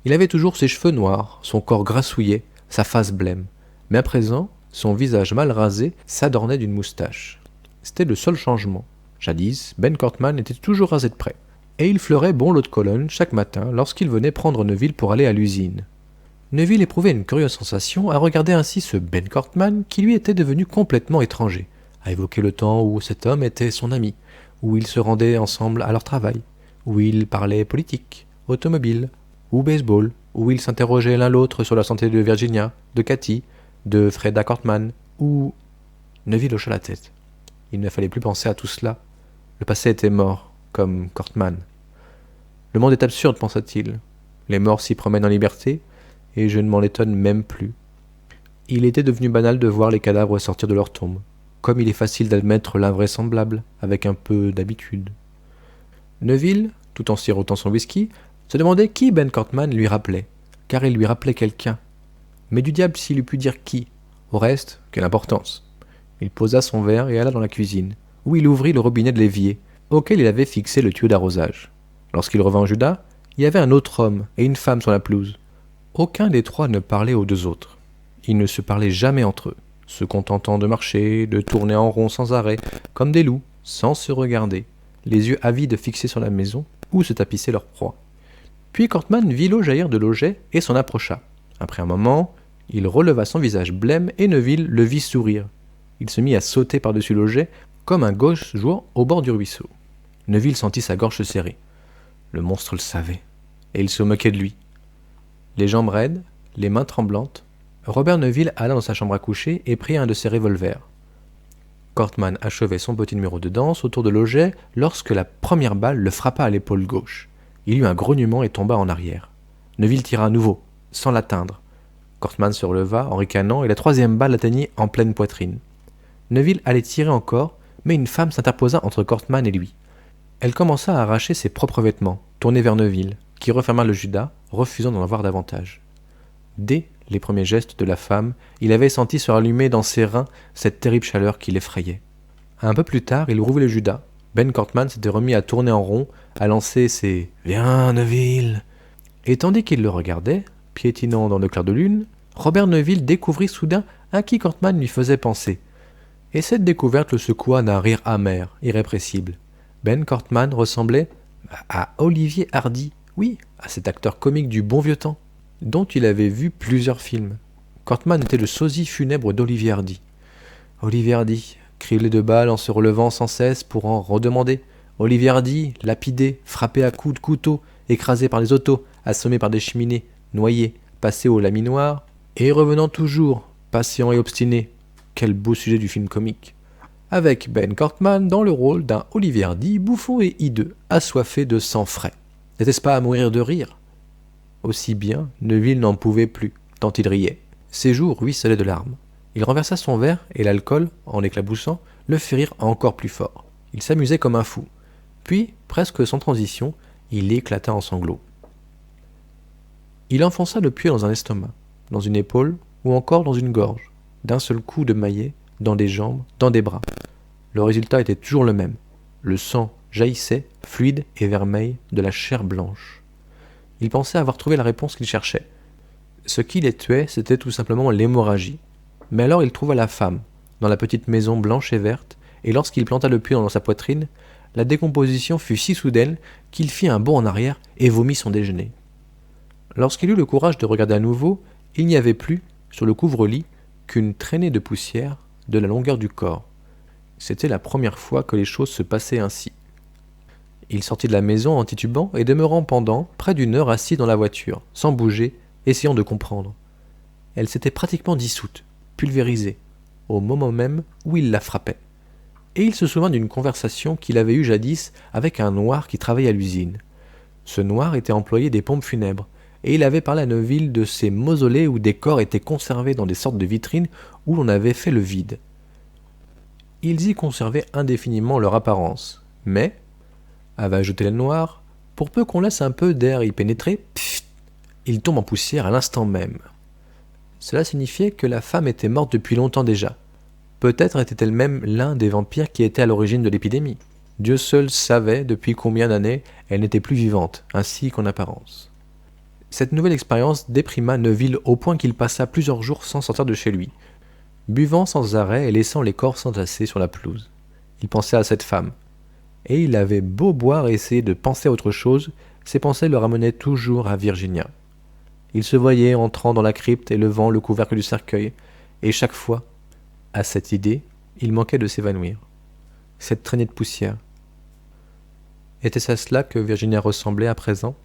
Il avait toujours ses cheveux noirs, son corps grassouillet, sa face blême. Mais à présent, son visage mal rasé s'adornait d'une moustache. C'était le seul changement. Jadis, Ben Cortman était toujours rasé de près, et il fleurait bon l'eau de Cologne chaque matin lorsqu'il venait prendre Neville pour aller à l'usine. Neville éprouvait une curieuse sensation à regarder ainsi ce Ben Cortman qui lui était devenu complètement étranger, à évoquer le temps où cet homme était son ami, où ils se rendaient ensemble à leur travail, où ils parlaient politique, automobile, ou baseball, où ils s'interrogeaient l'un l'autre sur la santé de Virginia, de Cathy, de Freda Cortman, ou... Neville hocha la tête. Il ne fallait plus penser à tout cela. Le passé était mort, comme Cortman. Le monde est absurde, pensa-t-il. Les morts s'y promènent en liberté, et je ne m'en étonne même plus. Il était devenu banal de voir les cadavres sortir de leur tombe, comme il est facile d'admettre l'invraisemblable, avec un peu d'habitude. Neville, tout en sirotant son whisky, se demandait qui Ben Cortman lui rappelait, car il lui rappelait quelqu'un. Mais du diable s'il eût pu dire qui. Au reste, quelle importance. Il posa son verre et alla dans la cuisine, où il ouvrit le robinet de l'évier, auquel il avait fixé le tuyau d'arrosage. Lorsqu'il revint au Judas, il y avait un autre homme et une femme sur la pelouse. Aucun des trois ne parlait aux deux autres. Ils ne se parlaient jamais entre eux, se contentant de marcher, de tourner en rond sans arrêt, comme des loups, sans se regarder, les yeux avides fixés sur la maison où se tapissait leur proie. Puis Cortman vit l'eau jaillir de l'auget et s'en approcha. Après un moment, il releva son visage blême et Neville le vit sourire. Il se mit à sauter par-dessus l'auget comme un gauche jouant au bord du ruisseau. Neville sentit sa gorge se serrer. Le monstre le savait, et il se moquait de lui. Les jambes raides, les mains tremblantes, Robert Neville alla dans sa chambre à coucher et prit un de ses revolvers. Cortman achevait son petit numéro de danse autour de l'auget lorsque la première balle le frappa à l'épaule gauche. Il eut un grognement et tomba en arrière. Neville tira à nouveau, sans l'atteindre. Cortman se releva en ricanant et la troisième balle l'atteignit en pleine poitrine. Neville allait tirer encore, mais une femme s'interposa entre Cortman et lui. Elle commença à arracher ses propres vêtements, tournés vers Neville, qui referma le Judas, refusant d'en avoir davantage. Dès les premiers gestes de la femme, il avait senti se rallumer dans ses reins cette terrible chaleur qui l'effrayait. Un peu plus tard, il rouvrait le Judas. Ben Cortman s'était remis à tourner en rond, à lancer ses « Viens, Neville !» Et tandis qu'il le regardait, piétinant dans le clair de lune, Robert Neville découvrit soudain à qui Cortman lui faisait penser. Et cette découverte le secoua d'un rire amer, irrépressible. Ben Cortman ressemblait à Olivier Hardy, oui, à cet acteur comique du bon vieux temps, dont il avait vu plusieurs films. Cortman était le sosie funèbre d'Olivier Hardy. Olivier Hardy, criblé de balles en se relevant sans cesse pour en redemander. Olivier Hardy, lapidé, frappé à coups de couteau, écrasé par les autos, assommé par des cheminées, noyé, passé au laminoir, et revenant toujours, patient et obstiné. Quel beau sujet du film comique. Avec Ben Cortman dans le rôle d'un Olivier Hardy bouffon et hideux, assoiffé de sang frais. N'était-ce pas à mourir de rire? Aussi bien, Neville n'en pouvait plus, tant il riait. Ses joues ruisselaient de larmes. Il renversa son verre et l'alcool, en l'éclaboussant, le fit rire encore plus fort. Il s'amusait comme un fou. Puis, presque sans transition, il éclata en sanglots. Il enfonça le pied dans un estomac, dans une épaule ou encore dans une gorge, d'un seul coup de maillet, dans des jambes, dans des bras. Le résultat était toujours le même. Le sang jaillissait, fluide et vermeil, de la chair blanche. Il pensait avoir trouvé la réponse qu'il cherchait. Ce qui les tuait, c'était tout simplement l'hémorragie. Mais alors il trouva la femme, dans la petite maison blanche et verte, et lorsqu'il planta le pied dans sa poitrine, la décomposition fut si soudaine qu'il fit un bond en arrière et vomit son déjeuner. Lorsqu'il eut le courage de regarder à nouveau, il n'y avait plus, sur le couvre-lit, qu'une traînée de poussière de la longueur du corps. C'était la première fois que les choses se passaient ainsi. Il sortit de la maison en titubant et demeurant pendant près d'une heure assis dans la voiture, sans bouger, essayant de comprendre. Elle s'était pratiquement dissoute, pulvérisée, au moment même où il la frappait. Et il se souvint d'une conversation qu'il avait eue jadis avec un noir qui travaillait à l'usine. Ce noir était employé des pompes funèbres, et il avait parlé à Neville de ces mausolées où des corps étaient conservés dans des sortes de vitrines où l'on avait fait le vide. Ils y conservaient indéfiniment leur apparence, mais, avait ajouté le noir, pour peu qu'on laisse un peu d'air y pénétrer, pfft, il tombe en poussière à l'instant même. Cela signifiait que la femme était morte depuis longtemps déjà. Peut-être était-elle même l'un des vampires qui étaient à l'origine de l'épidémie. Dieu seul savait depuis combien d'années elle n'était plus vivante, ainsi qu'en apparence. Cette nouvelle expérience déprima Neville au point qu'il passa plusieurs jours sans sortir de chez lui, buvant sans arrêt et laissant les corps s'entasser sur la pelouse. Il pensait à cette femme. Et il avait beau boire et essayer de penser à autre chose, ses pensées le ramenaient toujours à Virginia. Il se voyait entrant dans la crypte et levant le couvercle du cercueil, et chaque fois, à cette idée, il manquait de s'évanouir. Cette traînée de poussière. Était-ce à cela que Virginia ressemblait à présent?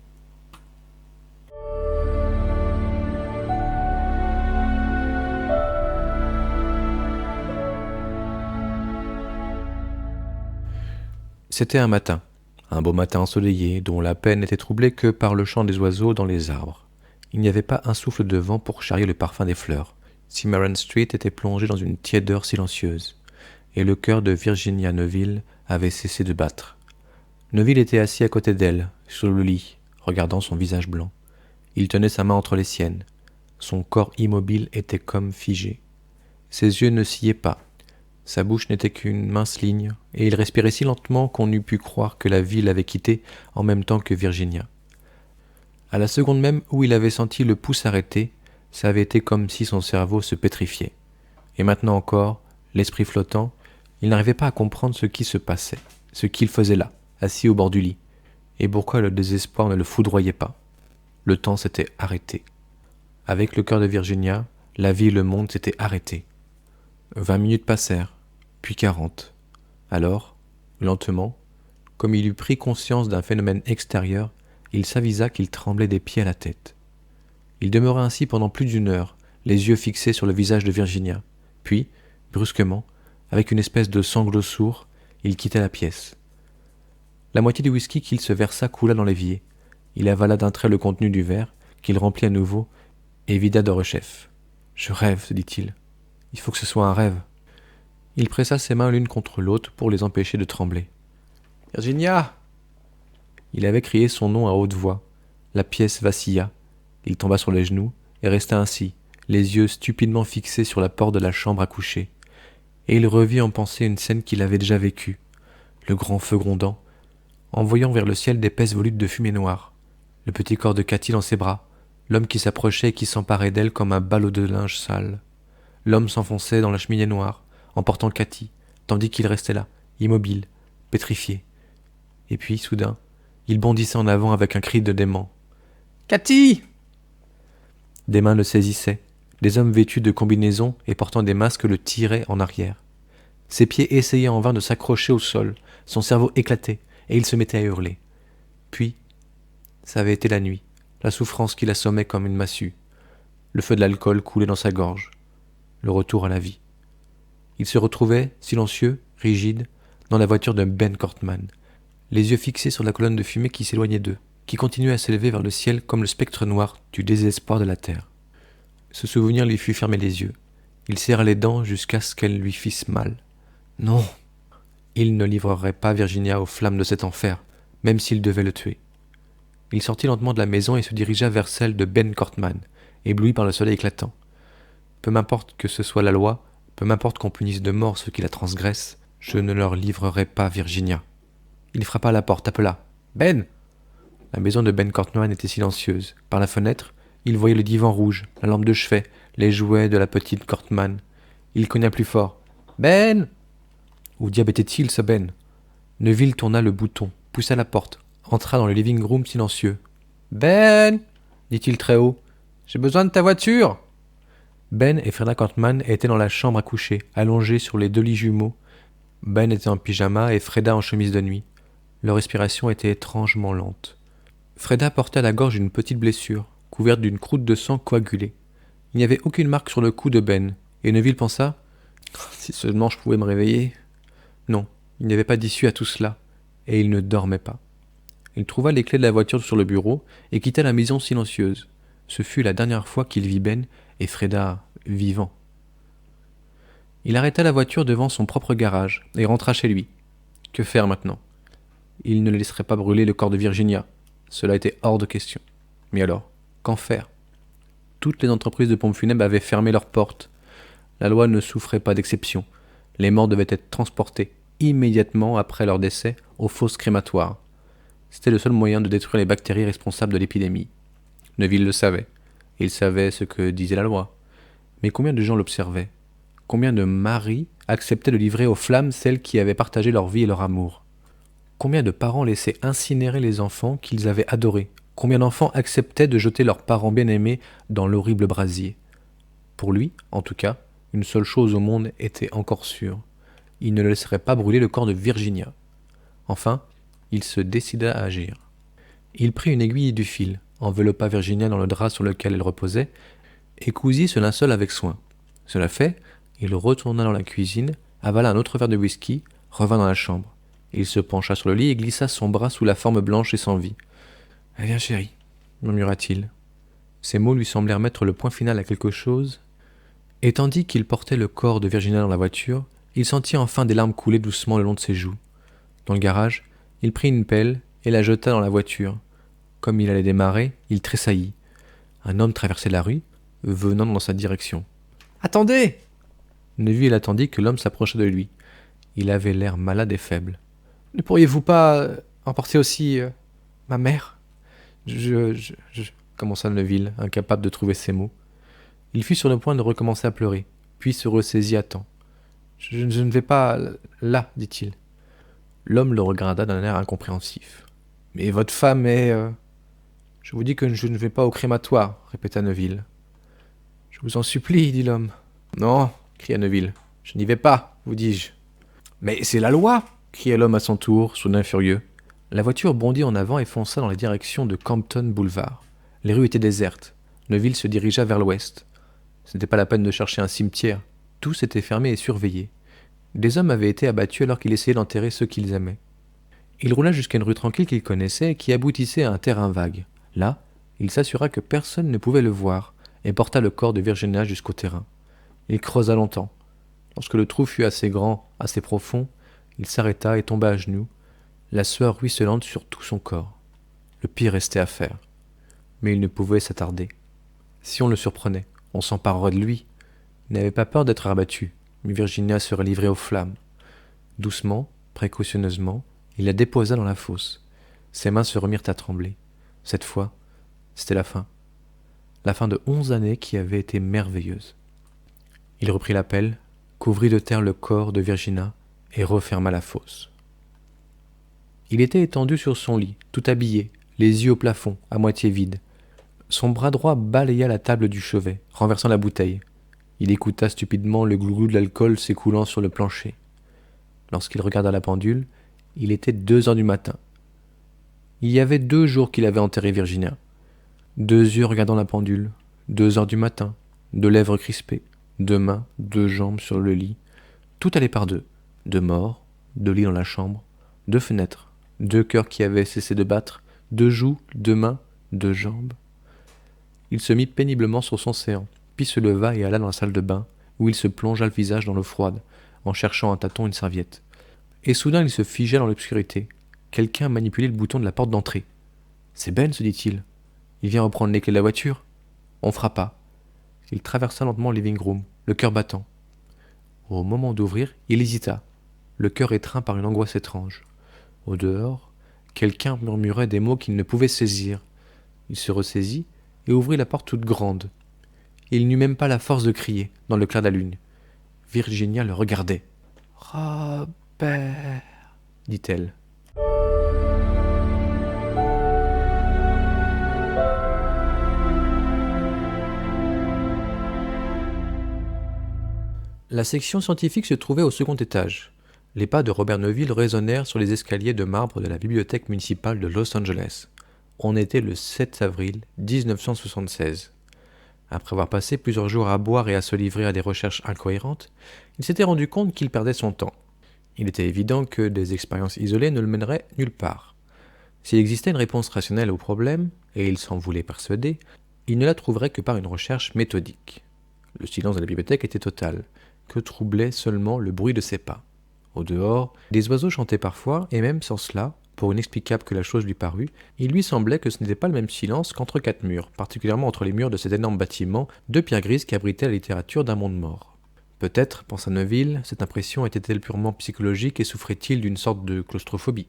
C'était un matin, un beau matin ensoleillé, dont la peine n'était troublée que par le chant des oiseaux dans les arbres. Il n'y avait pas un souffle de vent pour charrier le parfum des fleurs. Cimarron Street était plongé dans une tiédeur silencieuse, et le cœur de Virginia Neville avait cessé de battre. Neville était assis à côté d'elle, sur le lit, regardant son visage blanc. Il tenait sa main entre les siennes. Son corps immobile était comme figé. Ses yeux ne sciaient pas. Sa bouche n'était qu'une mince ligne, et il respirait si lentement qu'on eût pu croire que la vie l'avait quitté en même temps que Virginia. À la seconde même où il avait senti le pouce arrêté, ça avait été comme si son cerveau se pétrifiait. Et maintenant encore, l'esprit flottant, il n'arrivait pas à comprendre ce qui se passait, ce qu'il faisait là, assis au bord du lit, et pourquoi le désespoir ne le foudroyait pas. Le temps s'était arrêté. Avec le cœur de Virginia, la vie et le monde s'étaient arrêtés. 20 minutes passèrent, puis 40. Alors, lentement, comme il eut pris conscience d'un phénomène extérieur, il s'avisa qu'il tremblait des pieds à la tête. Il demeura ainsi pendant plus d'une heure, les yeux fixés sur le visage de Virginia. Puis, brusquement, avec une espèce de sanglot sourd, il quitta la pièce. La moitié du whisky qu'il se versa coula dans l'évier. Il avala d'un trait le contenu du verre, qu'il remplit à nouveau, et vida d'orechef. « Je rêve, se dit-il. Il faut que ce soit un rêve. » Il pressa ses mains l'une contre l'autre pour les empêcher de trembler. « Virginia !» Il avait crié son nom à haute voix. La pièce vacilla. Il tomba sur les genoux et resta ainsi, les yeux stupidement fixés sur la porte de la chambre à coucher. Et il revit en pensée une scène qu'il avait déjà vécue, le grand feu grondant, envoyant vers le ciel d'épaisses volutes de fumée noire, le petit corps de Cathy dans ses bras, l'homme qui s'approchait et qui s'emparait d'elle comme un ballot de linge sale. L'homme s'enfonçait dans la cheminée noire, emportant Cathy, tandis qu'il restait là, immobile, pétrifié. Et puis, soudain, il bondissait en avant avec un cri de dément. « Cathy !» Des mains le saisissaient, des hommes vêtus de combinaisons et portant des masques le tiraient en arrière. Ses pieds essayaient en vain de s'accrocher au sol, son cerveau éclatait, et il se mettait à hurler. Puis, ça avait été la nuit, la souffrance qui l'assommait comme une massue. Le feu de l'alcool coulait dans sa gorge, le retour à la vie. Il se retrouvait, silencieux, rigide, dans la voiture de Ben Cortman, les yeux fixés sur la colonne de fumée qui s'éloignait d'eux, qui continuait à s'élever vers le ciel comme le spectre noir du désespoir de la terre. Ce souvenir lui fit fermer les yeux. Il serra les dents jusqu'à ce qu'elles lui fissent mal. Non, il ne livrerait pas Virginia aux flammes de cet enfer, même s'il devait le tuer. Il sortit lentement de la maison et se dirigea vers celle de Ben Cortman, ébloui par le soleil éclatant. Peu m'importe que ce soit la loi, peu m'importe qu'on punisse de mort ceux qui la transgressent, je ne leur livrerai pas Virginia. Il frappa à la porte, appela « Ben !» La maison de Ben Cortman était silencieuse. Par la fenêtre, il voyait le divan rouge, la lampe de chevet, les jouets de la petite Cortman. Il cogna plus fort. « Ben !» Où diable était-il, ce Ben? Neville tourna le bouton, poussa la porte, entra dans le living room silencieux. « Ben !» dit-il très haut. « J'ai besoin de ta voiture !» Ben et Freda Cortman étaient dans la chambre à coucher, allongés sur les deux lits jumeaux. Ben était en pyjama et Freda en chemise de nuit. Leur respiration était étrangement lente. Freda portait à la gorge une petite blessure, couverte d'une croûte de sang coagulée. Il n'y avait aucune marque sur le cou de Ben, et Neville pensa « Si seulement je pouvais me réveiller !» Non, il n'y avait pas d'issue à tout cela, et il ne dormait pas. Il trouva les clés de la voiture sur le bureau et quitta la maison silencieuse. Ce fut la dernière fois qu'il vit Ben et Freda vivants. Il arrêta la voiture devant son propre garage et rentra chez lui. Que faire maintenant? Il ne laisserait pas brûler le corps de Virginia. Cela était hors de question. Mais alors, qu'en faire? Toutes les entreprises de pompes funèbres avaient fermé leurs portes. La loi ne souffrait pas d'exception. Les morts devaient être transportés immédiatement après leur décès aux fosses crématoires. C'était le seul moyen de détruire les bactéries responsables de l'épidémie. Neville le savait. Il savait ce que disait la loi. Mais combien de gens l'observaient? Combien de maris acceptaient de livrer aux flammes celles qui avaient partagé leur vie et leur amour? Combien de parents laissaient incinérer les enfants qu'ils avaient adorés? Combien d'enfants acceptaient de jeter leurs parents bien-aimés dans l'horrible brasier? Pour lui, en tout cas, une seule chose au monde était encore sûre. Il ne laisserait pas brûler le corps de Virginia. Enfin, il se décida à agir. Il prit une aiguille et du fil, enveloppa Virginia dans le drap sur lequel elle reposait, et cousit ce linceul avec soin. Cela fait, il retourna dans la cuisine, avala un autre verre de whisky, revint dans la chambre. Il se pencha sur le lit et glissa son bras sous la forme blanche et sans vie. « Viens, chérie, » murmura-t-il. Ces mots lui semblèrent mettre le point final à quelque chose, et tandis qu'il portait le corps de Virginia dans la voiture, il sentit enfin des larmes couler doucement le long de ses joues. Dans le garage, il prit une pelle et la jeta dans la voiture. Comme il allait démarrer, il tressaillit. Un homme traversait la rue, venant dans sa direction. « Attendez !» Neville attendit que l'homme s'approchât de lui. Il avait l'air malade et faible. « Ne pourriez-vous pas emporter aussi ma mère ?» commença Neville, incapable de trouver ses mots. Il fut sur le point de recommencer à pleurer, puis se ressaisit à temps. « Je ne vais pas là, dit-il. » L'homme le regarda d'un air incompréhensif. « Mais votre femme est... Je vous dis que je ne vais pas au crématoire, répéta Neville. « Je vous en supplie, dit l'homme. »« Non, cria Neville, je n'y vais pas, vous dis-je. »« Mais c'est la loi !» cria l'homme à son tour, soudain furieux. La voiture bondit en avant et fonça dans la direction de Campton Boulevard. Les rues étaient désertes. Neville se dirigea vers l'ouest. Ce n'était pas la peine de chercher un cimetière. Tous étaient fermés et surveillés. Des hommes avaient été abattus alors qu'il essayait d'enterrer ceux qu'ils aimaient. Il roula jusqu'à une rue tranquille qu'il connaissait et qui aboutissait à un terrain vague. Là, il s'assura que personne ne pouvait le voir et porta le corps de Virginia jusqu'au terrain. Il creusa longtemps. Lorsque le trou fut assez grand, assez profond, il s'arrêta et tomba à genoux, la sueur ruisselante sur tout son corps. Le pire restait à faire. Mais il ne pouvait s'attarder. Si on le surprenait, on s'emparerait de lui. Il n'avait pas peur d'être abattu, mais Virginia serait livrée aux flammes. Doucement, précautionneusement, il la déposa dans la fosse. Ses mains se remirent à trembler. Cette fois, c'était la fin. La fin de 11 années qui avaient été merveilleuses. Il reprit la pelle, couvrit de terre le corps de Virginia et referma la fosse. Il était étendu sur son lit, tout habillé, les yeux au plafond, à moitié vide. Son bras droit balaya la table du chevet, renversant la bouteille. Il écouta stupidement le glouglou de l'alcool s'écoulant sur le plancher. Lorsqu'il regarda la pendule, il était 2 heures du matin. Il y avait 2 jours qu'il avait enterré Virginia. 2 yeux regardant la pendule, 2 heures du matin, 2 lèvres crispées, 2 mains, 2 jambes sur le lit. Tout allait par deux. 2 morts, 2 lits dans la chambre, 2 fenêtres, 2 cœurs qui avaient cessé de battre, 2 joues, 2 mains, 2 jambes. Il se mit péniblement sur son séant, puis se leva et alla dans la salle de bain, où il se plongea le visage dans l'eau froide, en cherchant un tâton une serviette. Et soudain il se figea dans l'obscurité. Quelqu'un manipulait le bouton de la porte d'entrée. « C'est Ben, se dit-il. Il vient reprendre les clés de la voiture. » On frappa. Il traversa lentement le living room, le cœur battant. Au moment d'ouvrir, il hésita, le cœur étreint par une angoisse étrange. Au dehors, quelqu'un murmurait des mots qu'il ne pouvait saisir. Il se ressaisit et ouvrit la porte toute grande. Il n'eut même pas la force de crier, dans le clair de la lune. Virginia le regardait. « Robert, dit-elle. La section scientifique se trouvait au second étage. Les pas de Robert Neville résonnèrent sur les escaliers de marbre de la bibliothèque municipale de Los Angeles. On était le 7 avril 1976. Après avoir passé plusieurs jours à boire et à se livrer à des recherches incohérentes, il s'était rendu compte qu'il perdait son temps. Il était évident que des expériences isolées ne le mèneraient nulle part. S'il existait une réponse rationnelle au problème, et il s'en voulait persuader, il ne la trouverait que par une recherche méthodique. Le silence de la bibliothèque était total, que troublait seulement le bruit de ses pas. Au dehors, des oiseaux chantaient parfois, et même sans cela, pour inexplicable que la chose lui parût, il lui semblait que ce n'était pas le même silence qu'entre 4 murs, particulièrement entre les murs de cet énorme bâtiment de pierre grise qui abritait la littérature d'un monde mort. Peut-être, pensa Neville, cette impression était-elle purement psychologique et souffrait-il d'une sorte de claustrophobie.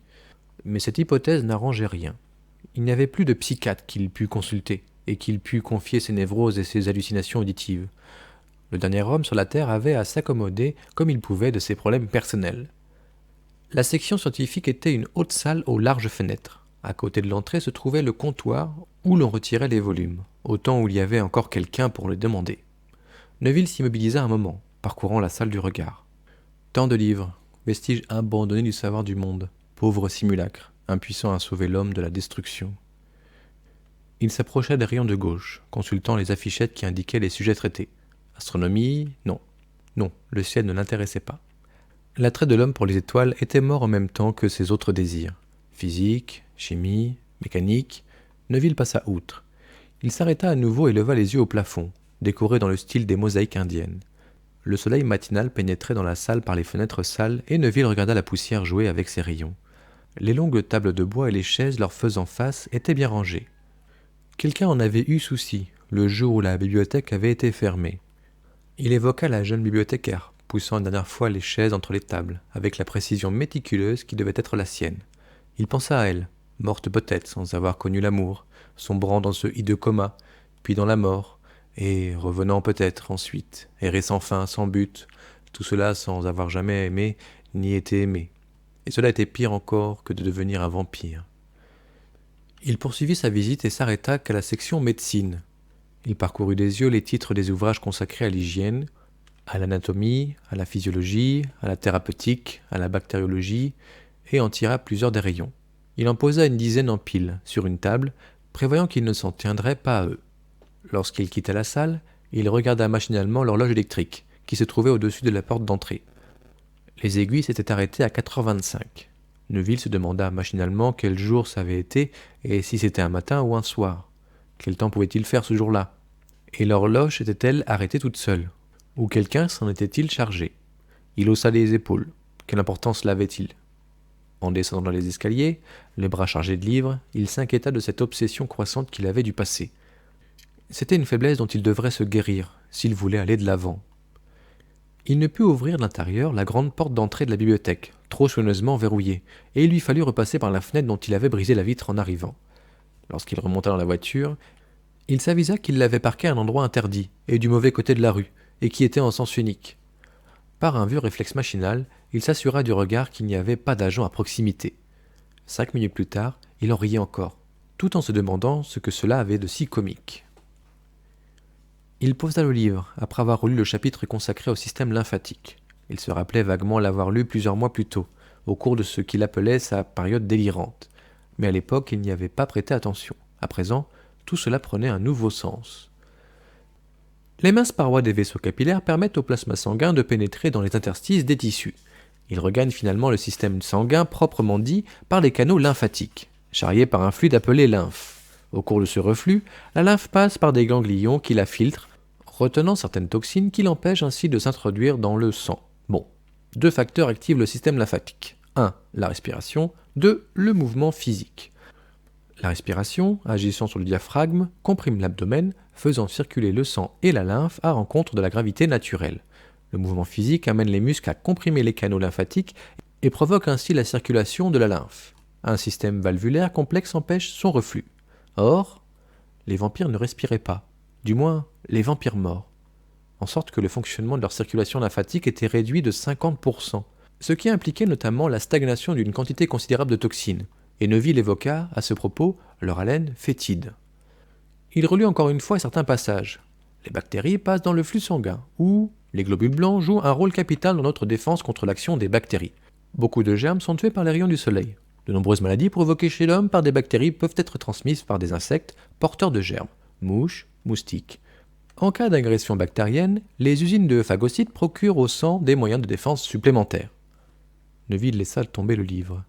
Mais cette hypothèse n'arrangeait rien. Il n'y avait plus de psychiatre qu'il pût consulter, et qu'il pût confier ses névroses et ses hallucinations auditives. Le dernier homme sur la Terre avait à s'accommoder comme il pouvait de ses problèmes personnels. La section scientifique était une haute salle aux larges fenêtres. À côté de l'entrée se trouvait le comptoir où l'on retirait les volumes, au temps où il y avait encore quelqu'un pour le demander. Neville s'immobilisa un moment, parcourant la salle du regard. Tant de livres, vestiges abandonnés du savoir du monde, pauvres simulacres, impuissants à sauver l'homme de la destruction. Il s'approcha des rayons de gauche, consultant les affichettes qui indiquaient les sujets traités. Astronomie, non. Non, le ciel ne l'intéressait pas. L'attrait de l'homme pour les étoiles était mort en même temps que ses autres désirs. Physique, chimie, mécanique, Neville passa outre. Il s'arrêta à nouveau et leva les yeux au plafond, décoré dans le style des mosaïques indiennes. Le soleil matinal pénétrait dans la salle par les fenêtres sales et Neville regarda la poussière jouer avec ses rayons. Les longues tables de bois et les chaises leur faisant face étaient bien rangées. Quelqu'un en avait eu souci, le jour où la bibliothèque avait été fermée. Il évoqua la jeune bibliothécaire, poussant une dernière fois les chaises entre les tables, avec la précision méticuleuse qui devait être la sienne. Il pensa à elle, morte peut-être sans avoir connu l'amour, sombrant dans ce hideux coma, puis dans la mort, et revenant peut-être ensuite, errer sans fin, sans but, tout cela sans avoir jamais aimé, ni été aimé. Et cela était pire encore que de devenir un vampire. Il poursuivit sa visite et s'arrêta qu'à la section médecine. Il parcourut des yeux les titres des ouvrages consacrés à l'hygiène, à l'anatomie, à la physiologie, à la thérapeutique, à la bactériologie, et en tira plusieurs des rayons. Il en posa une dizaine en pile, sur une table, prévoyant qu'il ne s'en tiendrait pas à eux. Lorsqu'il quitta la salle, il regarda machinalement l'horloge électrique, qui se trouvait au-dessus de la porte d'entrée. Les aiguilles s'étaient arrêtées à 4h25. Neville se demanda machinalement quel jour ça avait été, et si c'était un matin ou un soir. Quel temps pouvait-il faire ce jour-là? Et l'horloge était-elle arrêtée toute seule? Ou quelqu'un s'en était-il chargé? Il haussa les épaules. Quelle importance l'avait-il? En descendant dans les escaliers, les bras chargés de livres, il s'inquiéta de cette obsession croissante qu'il avait du passé. C'était une faiblesse dont il devrait se guérir, s'il voulait aller de l'avant. Il ne put ouvrir de l'intérieur la grande porte d'entrée de la bibliothèque, trop soigneusement verrouillée, et il lui fallut repasser par la fenêtre dont il avait brisé la vitre en arrivant. Lorsqu'il remonta dans la voiture, il s'avisa qu'il l'avait parqué à un endroit interdit, et du mauvais côté de la rue, et qui était en sens unique. Par un vieux réflexe machinal, il s'assura du regard qu'il n'y avait pas d'agent à proximité. 5 minutes plus tard, il en riait encore, tout en se demandant ce que cela avait de si comique. Il posa le livre, après avoir relu le chapitre consacré au système lymphatique. Il se rappelait vaguement l'avoir lu plusieurs mois plus tôt, au cours de ce qu'il appelait sa période délirante. Mais à l'époque, il n'y avait pas prêté attention. À présent, tout cela prenait un nouveau sens. Les minces parois des vaisseaux capillaires permettent au plasma sanguin de pénétrer dans les interstices des tissus. Il regagne finalement le système sanguin proprement dit par les canaux lymphatiques, charriés par un fluide appelé lymphe. Au cours de ce reflux, la lymphe passe par des ganglions qui la filtrent, retenant certaines toxines qui l'empêchent ainsi de s'introduire dans le sang. Bon, 2 facteurs activent le système lymphatique. 1. La respiration. 2. Le mouvement physique. La respiration, agissant sur le diaphragme, comprime l'abdomen, faisant circuler le sang et la lymphe à rencontre de la gravité naturelle. Le mouvement physique amène les muscles à comprimer les canaux lymphatiques et provoque ainsi la circulation de la lymphe. Un système valvulaire complexe empêche son reflux. Or, les vampires ne respiraient pas, du moins les vampires morts, en sorte que le fonctionnement de leur circulation lymphatique était réduit de 50%, ce qui impliquait notamment la stagnation d'une quantité considérable de toxines, et Neuville évoqua, à ce propos, leur haleine fétide. Il relut encore une fois certains passages. Les bactéries passent dans le flux sanguin, où les globules blancs jouent un rôle capital dans notre défense contre l'action des bactéries. Beaucoup de germes sont tués par les rayons du soleil. De nombreuses maladies provoquées chez l'homme par des bactéries peuvent être transmises par des insectes porteurs de germes, mouches, moustiques. En cas d'agression bactérienne, les usines de phagocytes procurent au sang des moyens de défense supplémentaires. Neuville laissa tomber le livre.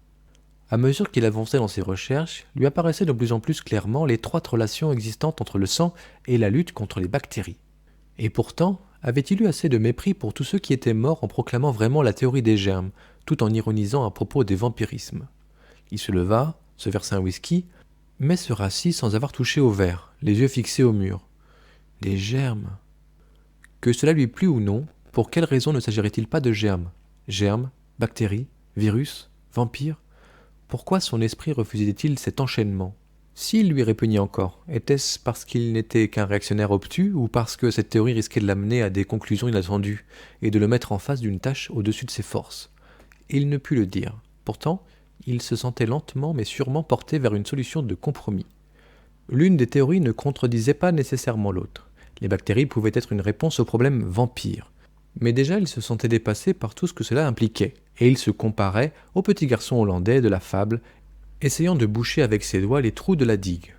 À mesure qu'il avançait dans ses recherches, lui apparaissaient de plus en plus clairement l'étroite relation existante entre le sang et la lutte contre les bactéries. Et pourtant, avait-il eu assez de mépris pour tous ceux qui étaient morts en proclamant vraiment la théorie des germes, tout en ironisant à propos des vampirismes? Il se leva, se versa un whisky, mais se rassit sans avoir touché au verre, les yeux fixés au mur. Des germes. Que cela lui plût ou non, pour quelle raison ne s'agirait-il pas de germes? Germes, bactéries, virus, vampires? Pourquoi son esprit refusait-il cet enchaînement? S'il lui répugnait encore, était-ce parce qu'il n'était qu'un réactionnaire obtus ou parce que cette théorie risquait de l'amener à des conclusions inattendues et de le mettre en face d'une tâche au-dessus de ses forces? Il ne put le dire. Pourtant, il se sentait lentement mais sûrement porté vers une solution de compromis. L'une des théories ne contredisait pas nécessairement l'autre. Les bactéries pouvaient être une réponse au problème vampire. Mais déjà il se sentait dépassé par tout ce que cela impliquait, et il se comparait au petit garçon hollandais de la fable, essayant de boucher avec ses doigts les trous de la digue.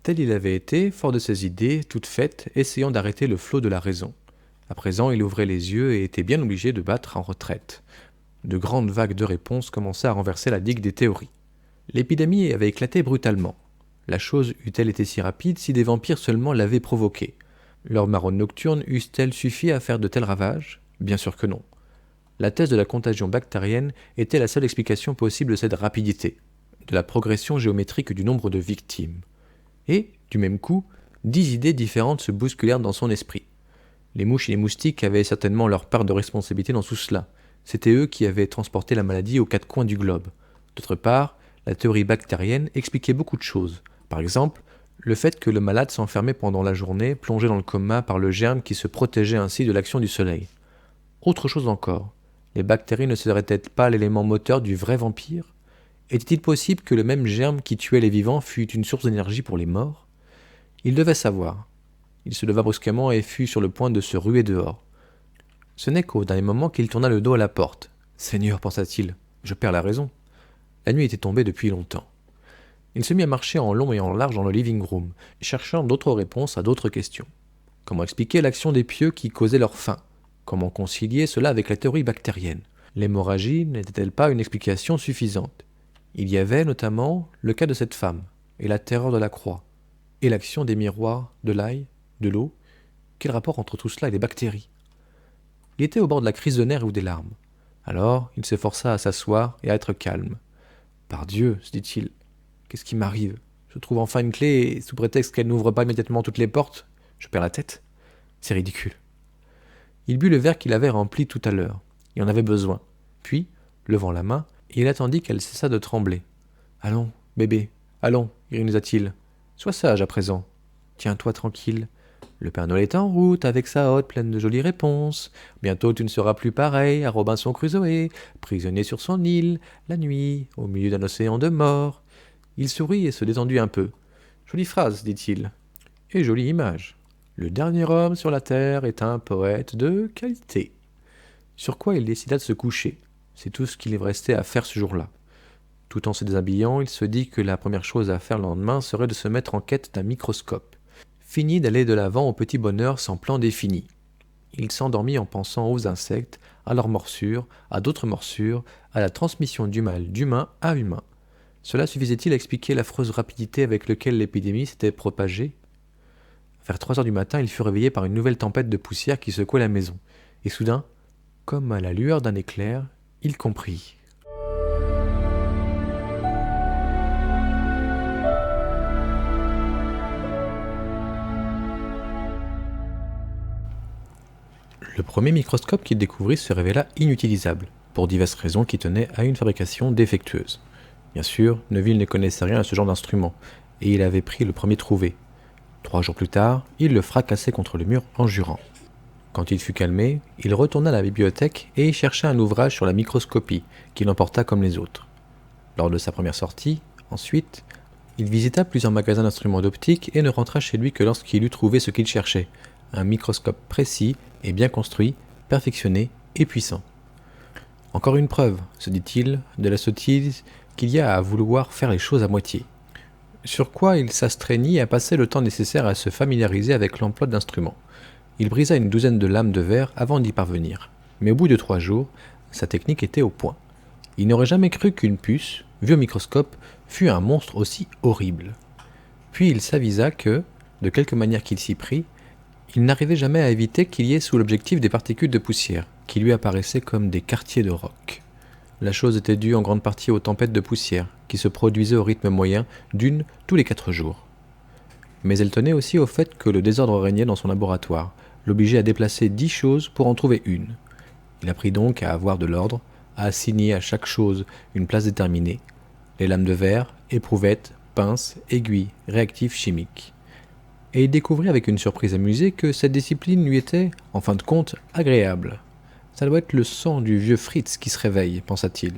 Tel il avait été, fort de ses idées, toutes faites, essayant d'arrêter le flot de la raison. À présent il ouvrait les yeux et était bien obligé de battre en retraite. De grandes vagues de réponses commençaient à renverser la digue des théories. L'épidémie avait éclaté brutalement. La chose eût-elle été si rapide si des vampires seulement l'avaient provoquée? Leurs maraudes nocturnes eussent-elles suffi à faire de tels ravages? Bien sûr que non. La thèse de la contagion bactérienne était la seule explication possible de cette rapidité, de la progression géométrique du nombre de victimes. Et, du même coup, 10 idées différentes se bousculèrent dans son esprit. Les mouches et les moustiques avaient certainement leur part de responsabilité dans tout cela. C'étaient eux qui avaient transporté la maladie aux 4 coins du globe. D'autre part, la théorie bactérienne expliquait beaucoup de choses. Par exemple, le fait que le malade s'enfermait pendant la journée, plongé dans le coma par le germe qui se protégeait ainsi de l'action du soleil. Autre chose encore, les bactéries ne seraient-elles pas l'élément moteur du vrai vampire? Était-il possible que le même germe qui tuait les vivants fût une source d'énergie pour les morts? Il devait savoir. Il se leva brusquement et fut sur le point de se ruer dehors. Ce n'est qu'au dernier moment qu'il tourna le dos à la porte. « Seigneur, pensa-t-il, je perds la raison. » La nuit était tombée depuis longtemps. Il se mit à marcher en long et en large dans le living room, cherchant d'autres réponses à d'autres questions. Comment expliquer l'action des pieux qui causaient leur faim? Comment concilier cela avec la théorie bactérienne? L'hémorragie n'était-elle pas une explication suffisante? Il y avait notamment le cas de cette femme, et la terreur de la croix, et l'action des miroirs, de l'ail, de l'eau. Quel rapport entre tout cela et les bactéries? Il était au bord de la crise de nerfs ou des larmes. Alors, il s'efforça à s'asseoir et à être calme. « Par Dieu, se dit-il, qu'est-ce qui m'arrive? Je trouve enfin une clé et sous prétexte qu'elle n'ouvre pas immédiatement toutes les portes, je perds la tête. C'est ridicule. Il but le verre qu'il avait rempli tout à l'heure. Il en avait besoin. Puis, levant la main, il attendit qu'elle cessât de trembler. « Allons, bébé, allons, ironisa-t-il. Sois sage à présent. Tiens-toi tranquille. Le Père Noël est en route avec sa hotte pleine de jolies réponses. Bientôt tu ne seras plus pareil à Robinson Crusoe, prisonnier sur son île, la nuit, au milieu d'un océan de morts. » Il sourit et se détendit un peu. « Jolie phrase, dit-il. Et jolie image. Le dernier homme sur la terre est un poète de qualité. » Sur quoi il décida de se coucher. C'est tout ce qu'il restait à faire ce jour-là. Tout en se déshabillant, il se dit que la première chose à faire le lendemain serait de se mettre en quête d'un microscope. Fini d'aller de l'avant au petit bonheur sans plan défini. Il s'endormit en pensant aux insectes, à leurs morsures, à d'autres morsures, à la transmission du mal d'humain à humain. Cela suffisait-il à expliquer l'affreuse rapidité avec laquelle l'épidémie s'était propagée ? Vers 3 heures du matin, il fut réveillé par une nouvelle tempête de poussière qui secouait la maison. Et soudain, comme à la lueur d'un éclair, il comprit. Le premier microscope qu'il découvrit se révéla inutilisable, pour diverses raisons qui tenaient à une fabrication défectueuse. Bien sûr, Neville ne connaissait rien à ce genre d'instrument, et il avait pris le premier trouvé. 3 jours plus tard, il le fracassait contre le mur en jurant. Quand il fut calmé, il retourna à la bibliothèque et y chercha un ouvrage sur la microscopie, qu'il emporta comme les autres. Lors de sa première sortie, ensuite, il visita plusieurs magasins d'instruments d'optique et ne rentra chez lui que lorsqu'il eut trouvé ce qu'il cherchait, un microscope précis et bien construit, perfectionné et puissant. Encore une preuve, se dit-il, de la sottise qu'il y a à vouloir faire les choses à moitié. Sur quoi il s'astreignit à passer le temps nécessaire à se familiariser avec l'emploi d'instruments. Il brisa une douzaine de lames de verre avant d'y parvenir, mais au bout de 3 jours, sa technique était au point. Il n'aurait jamais cru qu'une puce, vue au microscope, fût un monstre aussi horrible. Puis il s'avisa que, de quelque manière qu'il s'y prit, il n'arrivait jamais à éviter qu'il y ait sous l'objectif des particules de poussière, qui lui apparaissaient comme des quartiers de roc. La chose était due en grande partie aux tempêtes de poussière, qui se produisaient au rythme moyen d'une tous les 4 jours. Mais elle tenait aussi au fait que le désordre régnait dans son laboratoire, l'obligeait à déplacer 10 choses pour en trouver une. Il apprit donc à avoir de l'ordre, à assigner à chaque chose une place déterminée, les lames de verre, éprouvettes, pinces, aiguilles, réactifs chimiques. Et il découvrit avec une surprise amusée que cette discipline lui était, en fin de compte, agréable. Ça doit être le sang du vieux Fritz qui se réveille, pensa-t-il.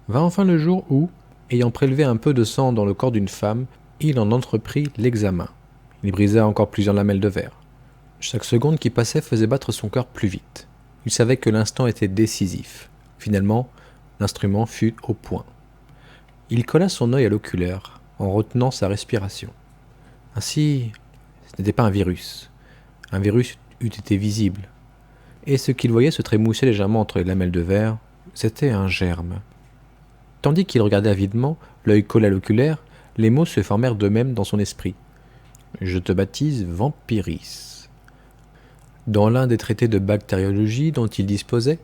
Vint enfin le jour où, ayant prélevé un peu de sang dans le corps d'une femme, il en entreprit l'examen. Il brisa encore plusieurs lamelles de verre. Chaque seconde qui passait faisait battre son cœur plus vite. Il savait que l'instant était décisif. Finalement, l'instrument fut au point. Il colla son œil à l'oculaire, en retenant sa respiration. Ainsi, ce n'était pas un virus. Un virus eût été visible. Et ce qu'il voyait se trémoussait légèrement entre les lamelles de verre, c'était un germe. Tandis qu'il regardait avidement, l'œil collé à l'oculaire, les mots se formèrent d'eux-mêmes dans son esprit. « Je te baptise Vampiris ». Dans l'un des traités de bactériologie dont il disposait,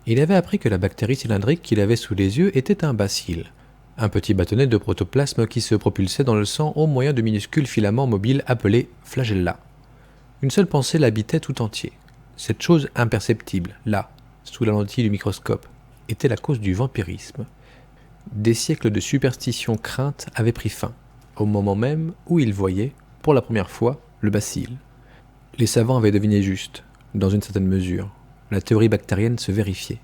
il avait appris que la bactérie cylindrique qu'il avait sous les yeux était un bacille, un petit bâtonnet de protoplasme qui se propulsait dans le sang au moyen de minuscules filaments mobiles appelés flagella. Une seule pensée l'habitait tout entier. Cette chose imperceptible, là, sous la lentille du microscope, était la cause du vampirisme. Des siècles de superstition crainte avaient pris fin, au moment même où il voyait, pour la première fois, le bacille. Les savants avaient deviné juste, dans une certaine mesure. La théorie bactérienne se vérifiait.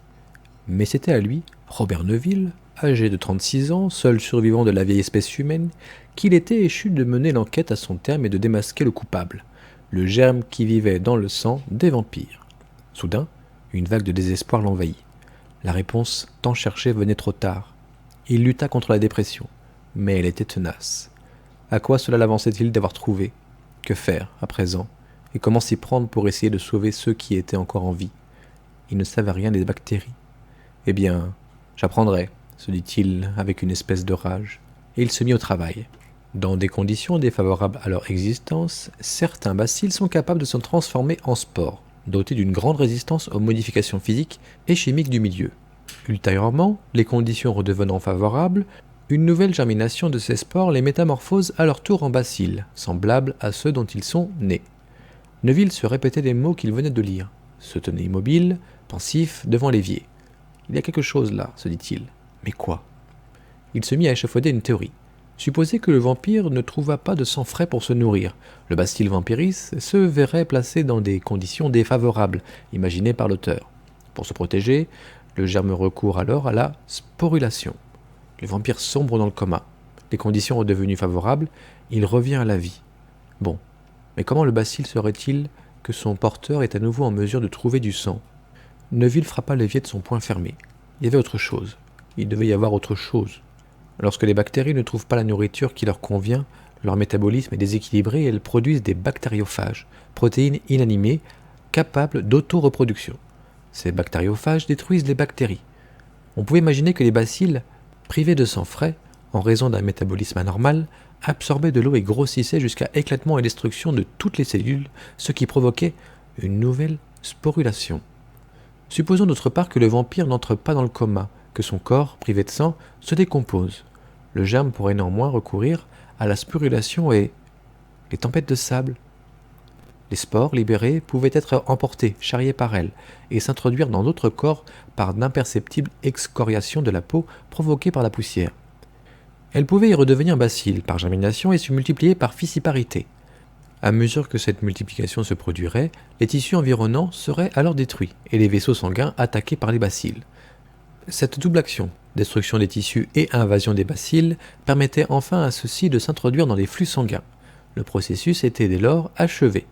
Mais c'était à lui, Robert Neville, âgé de 36 ans, seul survivant de la vieille espèce humaine, qu'il était échu de mener l'enquête à son terme et de démasquer le coupable, le germe qui vivait dans le sang des vampires. Soudain, une vague de désespoir l'envahit. La réponse tant cherchée venait trop tard. Il lutta contre la dépression, mais elle était tenace. À quoi cela l'avançait-il d'avoir trouvé ? Que faire, à présent ? Et comment s'y prendre pour essayer de sauver ceux qui étaient encore en vie ? Il ne savait rien des bactéries. Eh bien, j'apprendrai, se dit-il avec une espèce de rage, et il se mit au travail. Dans des conditions défavorables à leur existence, certains bacilles sont capables de se transformer en spores, dotés d'une grande résistance aux modifications physiques et chimiques du milieu. Ultérieurement, les conditions redevenant favorables, Une nouvelle germination de ces spores les métamorphose à leur tour en bacilles, semblables à ceux dont ils sont nés. Neville se répétait les mots qu'il venait de lire, se tenait immobile, pensif, devant l'évier. « Il y a quelque chose là, se dit-il. Mais quoi ?» Il se mit à échafauder une théorie. Supposer que le vampire ne trouva pas de sang frais pour se nourrir. Le bacille vampiris se verrait placé dans des conditions défavorables, imaginées par l'auteur. Pour se protéger, le germe recourt alors à la sporulation. Le vampire sombre dans le coma. Les conditions redevenues favorables, il revient à la vie. Bon, mais comment le bacille serait-il que son porteur est à nouveau en mesure de trouver du sang ? Neville frappa l'évier de son poing fermé. Il y avait autre chose. Il devait y avoir autre chose. Lorsque les bactéries ne trouvent pas la nourriture qui leur convient, leur métabolisme est déséquilibré et elles produisent des bactériophages, protéines inanimées, capables d'auto-reproduction. Ces bactériophages détruisent les bactéries. On pouvait imaginer que les bacilles, privés de sang frais, en raison d'un métabolisme anormal, absorbaient de l'eau et grossissaient jusqu'à éclatement et destruction de toutes les cellules, ce qui provoquait une nouvelle sporulation. Supposons d'autre part que le vampire n'entre pas dans le coma, que son corps, privé de sang, se décompose. Le germe pourrait néanmoins recourir à la sporulation et les tempêtes de sable. Les spores libérées pouvaient être emportées, charriées par elles, et s'introduire dans d'autres corps par d'imperceptibles excoriations de la peau provoquées par la poussière. Elles pouvaient y redevenir bacilles par germination et se multiplier par fissiparité. À mesure que cette multiplication se produirait, les tissus environnants seraient alors détruits et les vaisseaux sanguins attaqués par les bacilles. Cette double action, destruction des tissus et invasion des bacilles, permettait enfin à ceux-ci de s'introduire dans les flux sanguins. Le processus était dès lors achevé.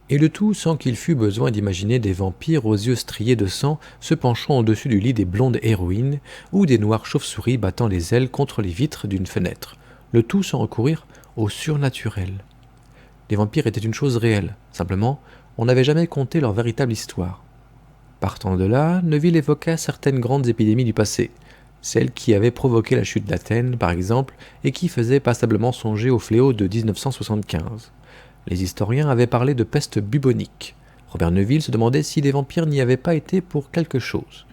Et le tout sans qu'il fût besoin d'imaginer des vampires aux yeux striés de sang se penchant au-dessus du lit des blondes héroïnes ou des noires chauves-souris battant les ailes contre les vitres d'une fenêtre. Le tout sans recourir au surnaturel. Les vampires étaient une chose réelle, simplement, on n'avait jamais conté leur véritable histoire. Partant de là, Neville évoqua certaines grandes épidémies du passé, celles qui avaient provoqué la chute d'Athènes, par exemple, et qui faisaient passablement songer au fléau de 1975. Les historiens avaient parlé de peste bubonique. Robert Neville se demandait si les vampires n'y avaient pas été pour quelque chose.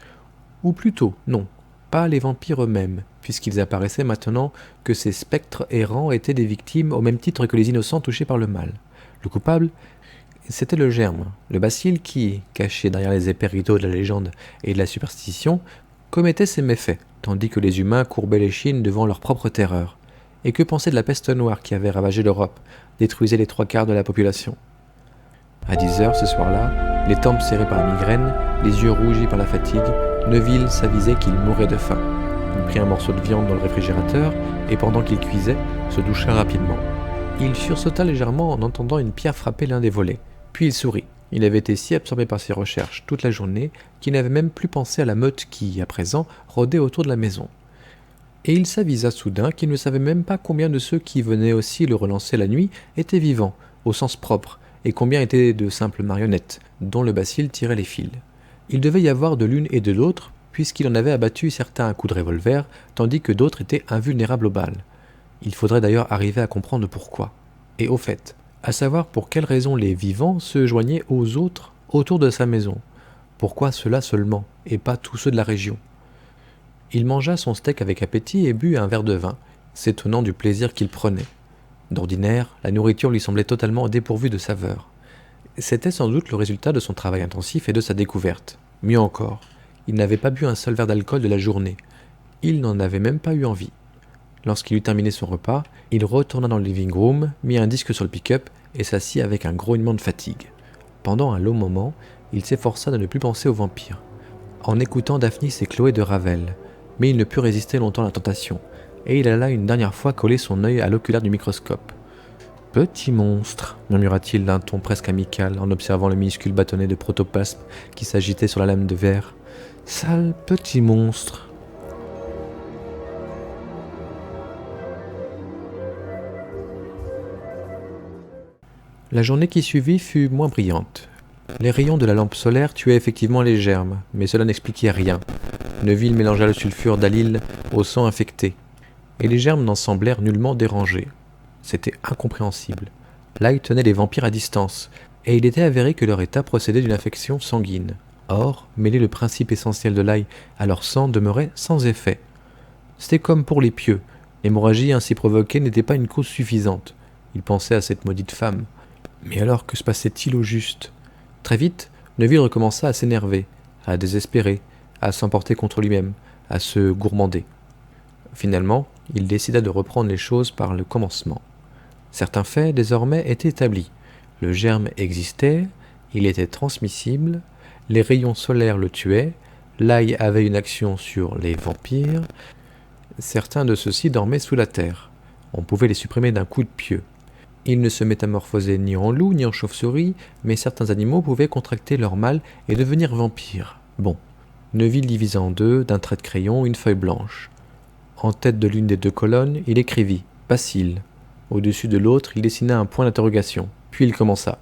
Ou plutôt, non, pas les vampires eux-mêmes, puisqu'ils apparaissaient maintenant que ces spectres errants étaient des victimes au même titre que les innocents touchés par le mal. Le coupable, c'était le germe, le bacille qui, caché derrière les épais rideaux de la légende et de la superstition, commettait ses méfaits, tandis que les humains courbaient l'échine devant leur propre terreur. Et que penser de la peste noire qui avait ravagé l'Europe, détruisait les 3/4 de la population. À 10h ce soir-là, les tempes serrées par la migraine, les yeux rougis par la fatigue, Neville s'avisait qu'il mourait de faim. Il prit un morceau de viande dans le réfrigérateur et pendant qu'il cuisait, se doucha rapidement. Il sursauta légèrement en entendant une pierre frapper l'un des volets. Puis il sourit. Il avait été si absorbé par ses recherches toute la journée qu'il n'avait même plus pensé à la meute qui, à présent, rôdait autour de la maison. Et il s'avisa soudain qu'il ne savait même pas combien de ceux qui venaient aussi le relancer la nuit étaient vivants, au sens propre, et combien étaient de simples marionnettes, dont le bacille tirait les fils. Il devait y avoir de l'une et de l'autre, puisqu'il en avait abattu certains à coups de revolver, tandis que d'autres étaient invulnérables aux balles. Il faudrait d'ailleurs arriver à comprendre pourquoi. Et au fait, à savoir pour quelles raisons les vivants se joignaient aux autres autour de sa maison. Pourquoi ceux-là seulement, et pas tous ceux de la région ? Il mangea son steak avec appétit et but un verre de vin, s'étonnant du plaisir qu'il prenait. D'ordinaire, la nourriture lui semblait totalement dépourvue de saveur. C'était sans doute le résultat de son travail intensif et de sa découverte. Mieux encore, il n'avait pas bu un seul verre d'alcool de la journée. Il n'en avait même pas eu envie. Lorsqu'il eut terminé son repas, il retourna dans le living room, mit un disque sur le pick-up et s'assit avec un grognement de fatigue. Pendant un long moment, il s'efforça de ne plus penser aux vampires, en écoutant Daphnis et Chloé de Ravel. Mais il ne put résister longtemps à la tentation, et il alla une dernière fois coller son œil à l'oculaire du microscope. « Petit monstre !» murmura-t-il d'un ton presque amical en observant le minuscule bâtonnet de protoplasme qui s'agitait sur la lame de verre. « Sale petit monstre !» La journée qui suivit fut moins brillante. Les rayons de la lampe solaire tuaient effectivement les germes, mais cela n'expliquait rien. Neville mélangea le sulfure d'allyle au sang infecté, et les germes n'en semblèrent nullement dérangés. C'était incompréhensible. L'ail tenait les vampires à distance, et il était avéré que leur état procédait d'une infection sanguine. Or, mêler le principe essentiel de l'ail à leur sang demeurait sans effet. C'était comme pour les pieux, L'hémorragie ainsi provoquée n'était pas une cause suffisante. Il pensait à cette maudite femme. Mais alors, que se passait-il au juste? Très vite, Neville recommença à s'énerver, à désespérer, à s'emporter contre lui-même, à se gourmander. Finalement, il décida de reprendre les choses par le commencement. Certains faits, désormais, étaient établis. Le germe existait, il était transmissible, les rayons solaires le tuaient, l'ail avait une action sur les vampires. Certains de ceux-ci dormaient sous la terre. On pouvait les supprimer d'un coup de pieu. Ils ne se métamorphosaient ni en loup ni en chauve-souris, mais certains animaux pouvaient contracter leur mal et devenir vampires. Bon, Neville divisa en deux, d'un trait de crayon, une feuille blanche. En tête de l'une des deux colonnes, il écrivit « Bacille ». Au-dessus de l'autre, il dessina un point d'interrogation. Puis il commença.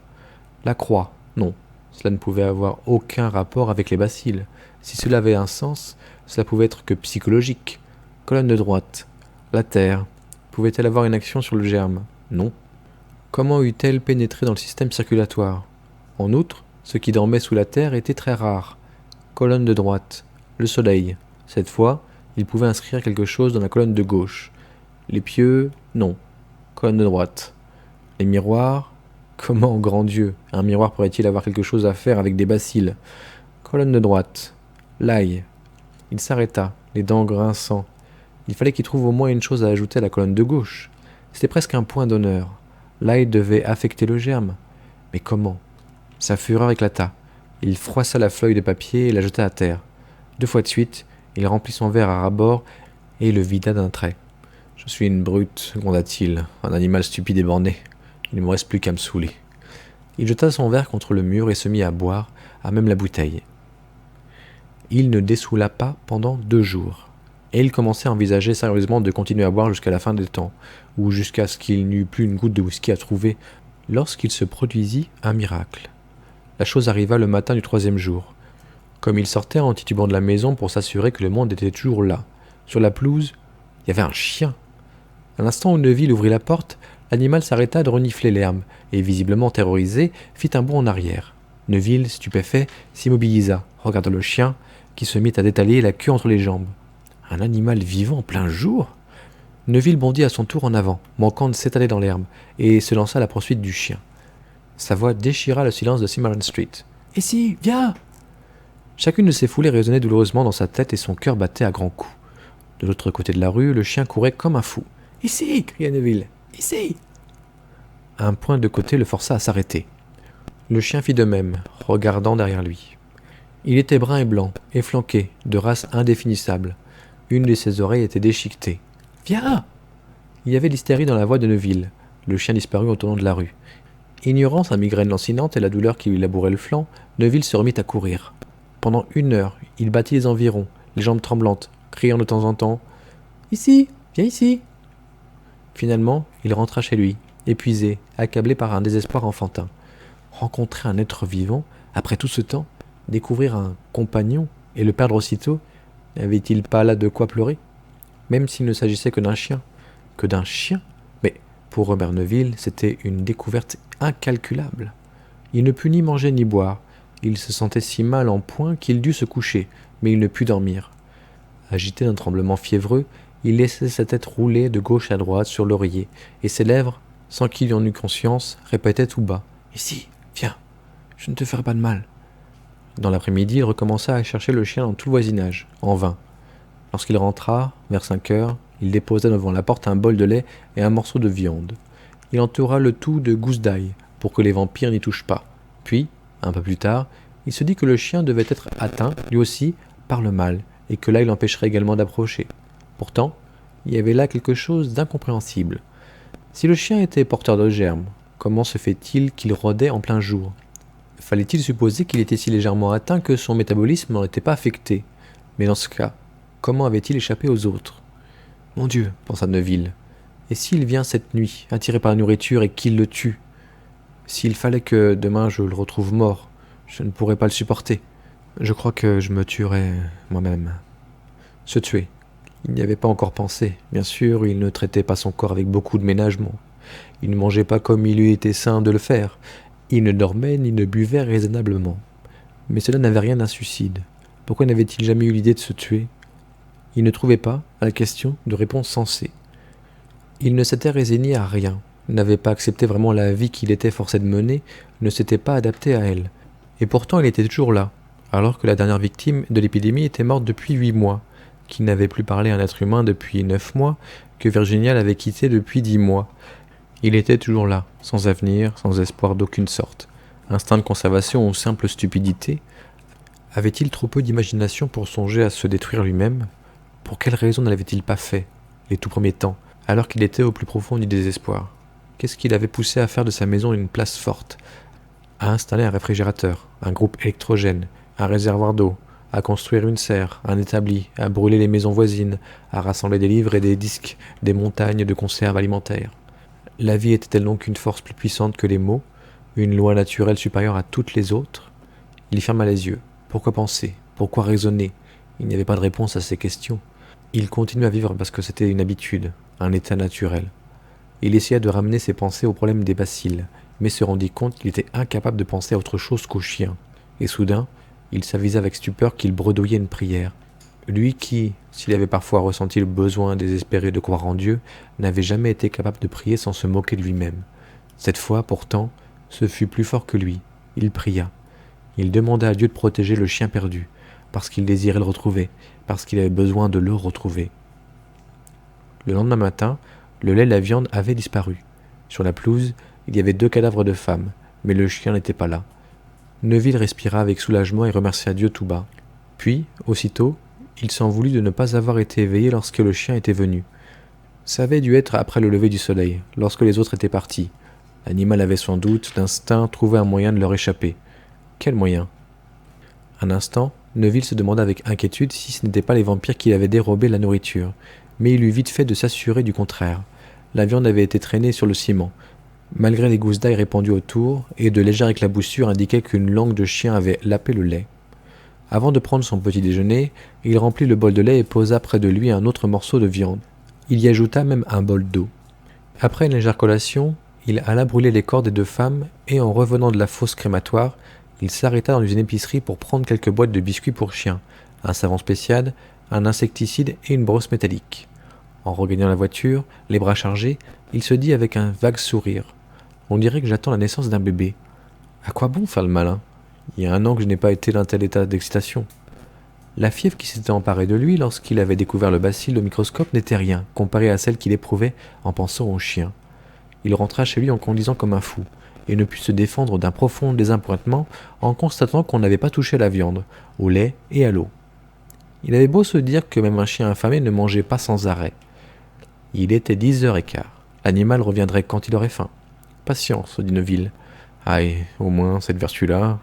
La croix, non. Cela ne pouvait avoir aucun rapport avec les bacilles. Si cela avait un sens, cela pouvait être que psychologique. Colonne de droite. La terre. Pouvait-elle avoir une action sur le germe? Non. Comment eût-elle pénétré dans le système circulatoire? En outre, ce qui dormait sous la terre était très rare. Colonne de droite. Le soleil. Cette fois, il pouvait inscrire quelque chose dans la colonne de gauche. Les pieux, non. Colonne de droite. Les miroirs, comment, grand Dieu, un miroir pourrait-il avoir quelque chose à faire avec des bacilles? Colonne de droite. L'ail. Il s'arrêta, les dents grinçant. Il fallait qu'il trouve au moins une chose à ajouter à la colonne de gauche. C'était presque un point d'honneur. L'ail devait affecter le germe. Mais comment? Sa fureur éclata. Il froissa la feuille de papier et la jeta à terre. 2 fois de suite, il remplit son verre à ras-bord et le vida d'un trait. « Je suis une brute, gronda-t-il, un animal stupide et borné. Il ne me reste plus qu'à me saouler. » Il jeta son verre contre le mur et se mit à boire, à même la bouteille. Il ne dessoula pas pendant 2 jours. Et il commençait à envisager sérieusement de continuer à boire jusqu'à la fin des temps, ou jusqu'à ce qu'il n'eût plus une goutte de whisky à trouver, lorsqu'il se produisit un miracle. La chose arriva le matin du 3e jour. Comme il sortait en titubant de la maison pour s'assurer que le monde était toujours là, sur la pelouse, il y avait un chien. À l'instant où Neville ouvrit la porte, l'animal s'arrêta de renifler l'herbe, et visiblement terrorisé, fit un bond en arrière. Neville, stupéfait, s'immobilisa, regarda le chien, qui se mit à détailler la queue entre les jambes. Un animal vivant en plein jour? Neville bondit à son tour en avant, manquant de s'étaler dans l'herbe, et se lança à la poursuite du chien. Sa voix déchira le silence de Cimarron Street. « Ici, viens !» Chacune de ces foulées résonnait douloureusement dans sa tête et son cœur battait à grands coups. De l'autre côté de la rue, le chien courait comme un fou. « Ici !» cria Neville. « Ici !» Un point de côté le força à s'arrêter. Le chien fit de même, regardant derrière lui. Il était brun et blanc, efflanqué, de race indéfinissable. Une de ses oreilles était déchiquetée. « Viens !» Il y avait l'hystérie dans la voix de Neville. Le chien disparut au tournant de la rue. Ignorant sa migraine lancinante et la douleur qui lui labourait le flanc, Neville se remit à courir. Pendant 1 heure, il battit les environs, les jambes tremblantes, criant de temps en temps « Ici, viens ici !» Finalement, il rentra chez lui, épuisé, accablé par un désespoir enfantin. Rencontrer un être vivant, après tout ce temps, découvrir un compagnon et le perdre aussitôt, n'avait-il pas là de quoi pleurer? Même s'il ne s'agissait que d'un chien. Que d'un chien? Mais pour Robert Neville, c'était une découverte incalculable. Il ne put ni manger ni boire. Il se sentait si mal en point qu'il dut se coucher, mais il ne put dormir. Agité d'un tremblement fiévreux, il laissait sa tête rouler de gauche à droite sur l'oreiller, et ses lèvres, sans qu'il en eût conscience, répétaient tout bas « Ici, viens, je ne te ferai pas de mal ». Dans l'après-midi, il recommença à chercher le chien dans tout le voisinage, en vain. Lorsqu'il rentra, vers 5 heures, il déposa devant la porte un bol de lait et un morceau de viande. Il entoura le tout de gousses d'ail, pour que les vampires n'y touchent pas. Puis, un peu plus tard, il se dit que le chien devait être atteint, lui aussi, par le mal, et que l'ail l'empêcherait également d'approcher. Pourtant, il y avait là quelque chose d'incompréhensible. Si le chien était porteur de germes, comment se fait-il qu'il rôdait en plein jour? Fallait-il supposer qu'il était si légèrement atteint que son métabolisme n'en était pas affecté? Mais dans ce cas, comment avait-il échappé aux autres? Mon Dieu, pensa Neville, et s'il vient cette nuit, attiré par la nourriture, et qu'il le tue? S'il fallait que demain je le retrouve mort, je ne pourrais pas le supporter. Je crois que je me tuerais moi-même. Se tuer. Il n'y avait pas encore pensé. Bien sûr, il ne traitait pas son corps avec beaucoup de ménagement. Il ne mangeait pas comme il eût été sain de le faire. Il ne dormait ni ne buvait raisonnablement. Mais cela n'avait rien d'un suicide. Pourquoi n'avait-il jamais eu l'idée de se tuer? Il ne trouvait pas, à la question, de réponse sensée. Il ne s'était résigné à rien, n'avait pas accepté vraiment la vie qu'il était forcé de mener, ne s'était pas adapté à elle. Et pourtant il était toujours là, alors que la dernière victime de l'épidémie était morte depuis 8 mois, qu'il n'avait plus parlé à un être humain depuis 9 mois, que Virginia l'avait quitté depuis 10 mois. Il était toujours là, sans avenir, sans espoir d'aucune sorte. Instinct de conservation ou simple stupidité? Avait-il trop peu d'imagination pour songer à se détruire lui-même? Pour quelle raison ne l'avait-il pas fait, les tout premiers temps, alors qu'il était au plus profond du désespoir? Qu'est-ce qui l'avait poussé à faire de sa maison une place forte, à installer un réfrigérateur, un groupe électrogène, un réservoir d'eau, à construire une serre, un établi, à brûler les maisons voisines, à rassembler des livres et des disques, des montagnes de conserves alimentaires? La vie était-elle donc une force plus puissante que les mots, une loi naturelle supérieure à toutes les autres? Il ferma les yeux. Pourquoi penser? Pourquoi raisonner? Il n'y avait pas de réponse à ces questions. Il continuait à vivre parce que c'était une habitude, un état naturel. Il essaya de ramener ses pensées au problème des bacilles, mais se rendit compte qu'il était incapable de penser à autre chose qu'au chien. Et soudain, il s'avisa avec stupeur qu'il bredouillait une prière. Lui qui, s'il avait parfois ressenti le besoin désespéré de croire en Dieu, n'avait jamais été capable de prier sans se moquer de lui-même. Cette fois, pourtant, ce fut plus fort que lui. Il pria. Il demanda à Dieu de protéger le chien perdu, parce qu'il désirait le retrouver, parce qu'il avait besoin de le retrouver. Le lendemain matin, le lait et la viande avaient disparu. Sur la pelouse, il y avait 2 cadavres de femmes, mais le chien n'était pas là. Neuville respira avec soulagement et remercia Dieu tout bas. Puis, aussitôt, il s'en voulut de ne pas avoir été éveillé lorsque le chien était venu. Ça avait dû être après le lever du soleil, lorsque les autres étaient partis. L'animal avait sans doute, d'instinct, trouvé un moyen de leur échapper. Quel moyen? Un instant, Neuville se demanda avec inquiétude si ce n'étaient pas les vampires qui avaient dérobé la nourriture, mais il eut vite fait de s'assurer du contraire. La viande avait été traînée sur le ciment, malgré les gousses d'ail répandues autour, et de légères éclaboussures indiquaient qu'une langue de chien avait lapé le lait. Avant de prendre son petit déjeuner, il remplit le bol de lait et posa près de lui un autre morceau de viande. Il y ajouta même un bol d'eau. Après une légère collation, il alla brûler les corps des 2 femmes, et en revenant de la fosse crématoire, il s'arrêta dans une épicerie pour prendre quelques boîtes de biscuits pour chiens, un savon spécial, un insecticide et une brosse métallique. En regagnant la voiture, les bras chargés, il se dit avec un vague sourire. On dirait que j'attends la naissance d'un bébé. À quoi bon faire le malin? Il y a 1 an que je n'ai pas été dans tel état d'excitation. La fièvre qui s'était emparée de lui lorsqu'il avait découvert le bacille au microscope n'était rien, comparée à celle qu'il éprouvait en pensant au chien. Il rentra chez lui en conduisant comme un fou, et ne put se défendre d'un profond désappointement en constatant qu'on n'avait pas touché à la viande, au lait et à l'eau. Il avait beau se dire que même un chien affamé ne mangeait pas sans arrêt. Il était 10h15. L'animal reviendrait quand il aurait faim. Patience, dit Neuville. Aïe, au moins cette vertu-là.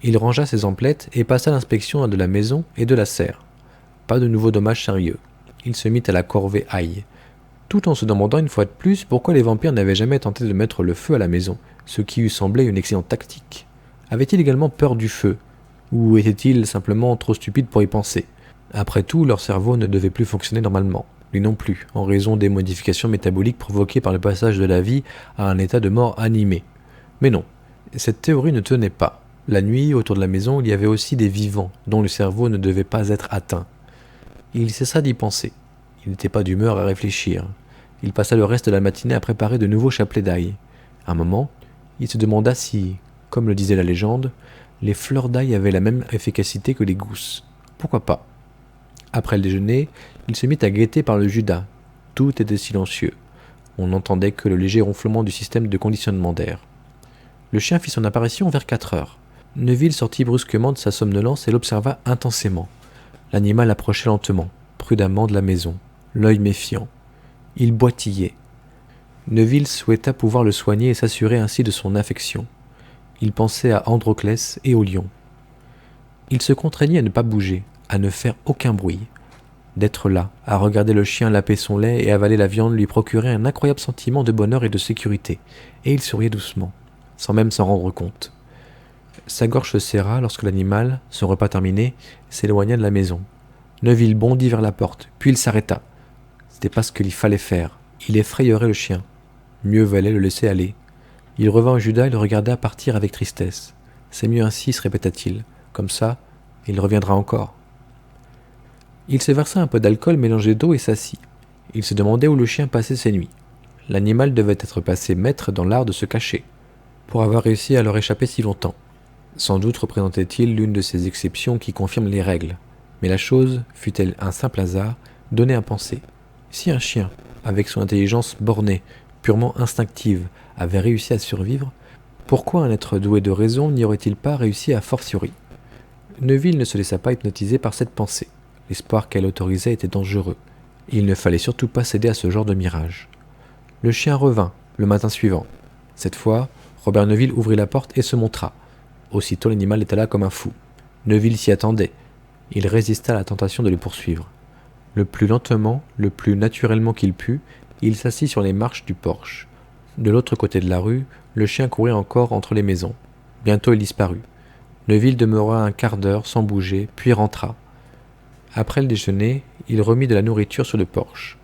Il rangea ses emplettes et passa l'inspection de la maison et de la serre. Pas de nouveaux dommages sérieux. Il se mit à la corvée ail, tout en se demandant une fois de plus pourquoi les vampires n'avaient jamais tenté de mettre le feu à la maison, ce qui eût semblé une excellente tactique. Avait-il également peur du feu? Ou était-il simplement trop stupide pour y penser? Après tout, leur cerveau ne devait plus fonctionner normalement. Lui non plus, en raison des modifications métaboliques provoquées par le passage de la vie à un état de mort animé. Mais non, cette théorie ne tenait pas. La nuit, autour de la maison, il y avait aussi des vivants, dont le cerveau ne devait pas être atteint. Il cessa d'y penser. Il n'était pas d'humeur à réfléchir. Il passa le reste de la matinée à préparer de nouveaux chapelets d'ail. À un moment, il se demanda si, comme le disait la légende, les fleurs d'ail avaient la même efficacité que les gousses. Pourquoi pas? Après le déjeuner, il se mit à guetter par le Judas. Tout était silencieux. On n'entendait que le léger ronflement du système de conditionnement d'air. Le chien fit son apparition vers 4h. Neuville sortit brusquement de sa somnolence et l'observa intensément. L'animal approchait lentement, prudemment de la maison, l'œil méfiant. Il boitillait. Neuville souhaita pouvoir le soigner et s'assurer ainsi de son affection. Il pensait à Androclès et au lion. Il se contraignit à ne pas bouger, à ne faire aucun bruit. D'être là, à regarder le chien laper son lait et avaler la viande lui procurait un incroyable sentiment de bonheur et de sécurité, et il souriait doucement, sans même s'en rendre compte. Sa gorge se serra lorsque l'animal, son repas terminé, s'éloigna de la maison. Neuville bondit vers la porte, puis il s'arrêta. C'était pas ce qu'il fallait faire. Il effrayerait le chien. Mieux valait le laisser aller. Il revint au Judas et le regarda partir avec tristesse. C'est mieux ainsi, se répéta-t-il. Comme ça, il reviendra encore. Il se versa un peu d'alcool mélangé d'eau et s'assit. Il se demandait où le chien passait ses nuits. L'animal devait être passé maître dans l'art de se cacher, pour avoir réussi à leur échapper si longtemps. Sans doute représentait-il l'une de ces exceptions qui confirment les règles. Mais la chose, fût-elle un simple hasard, donnait à penser. Si un chien, avec son intelligence bornée, purement instinctive, avait réussi à survivre, pourquoi un être doué de raison n'y aurait-il pas réussi a fortiori? Neville ne se laissa pas hypnotiser par cette pensée. L'espoir qu'elle autorisait était dangereux. Il ne fallait surtout pas céder à ce genre de mirage. Le chien revint, le matin suivant. Cette fois, Robert Neville ouvrit la porte et se montra. Aussitôt l'animal était là comme un fou. Neville s'y attendait. Il résista à la tentation de le poursuivre. Le plus lentement, le plus naturellement qu'il put, il s'assit sur les marches du porche. De l'autre côté de la rue, le chien courait encore entre les maisons. Bientôt il disparut. Neville demeura un quart d'heure sans bouger, puis rentra. Après le déjeuner, il remit de la nourriture sur le porche.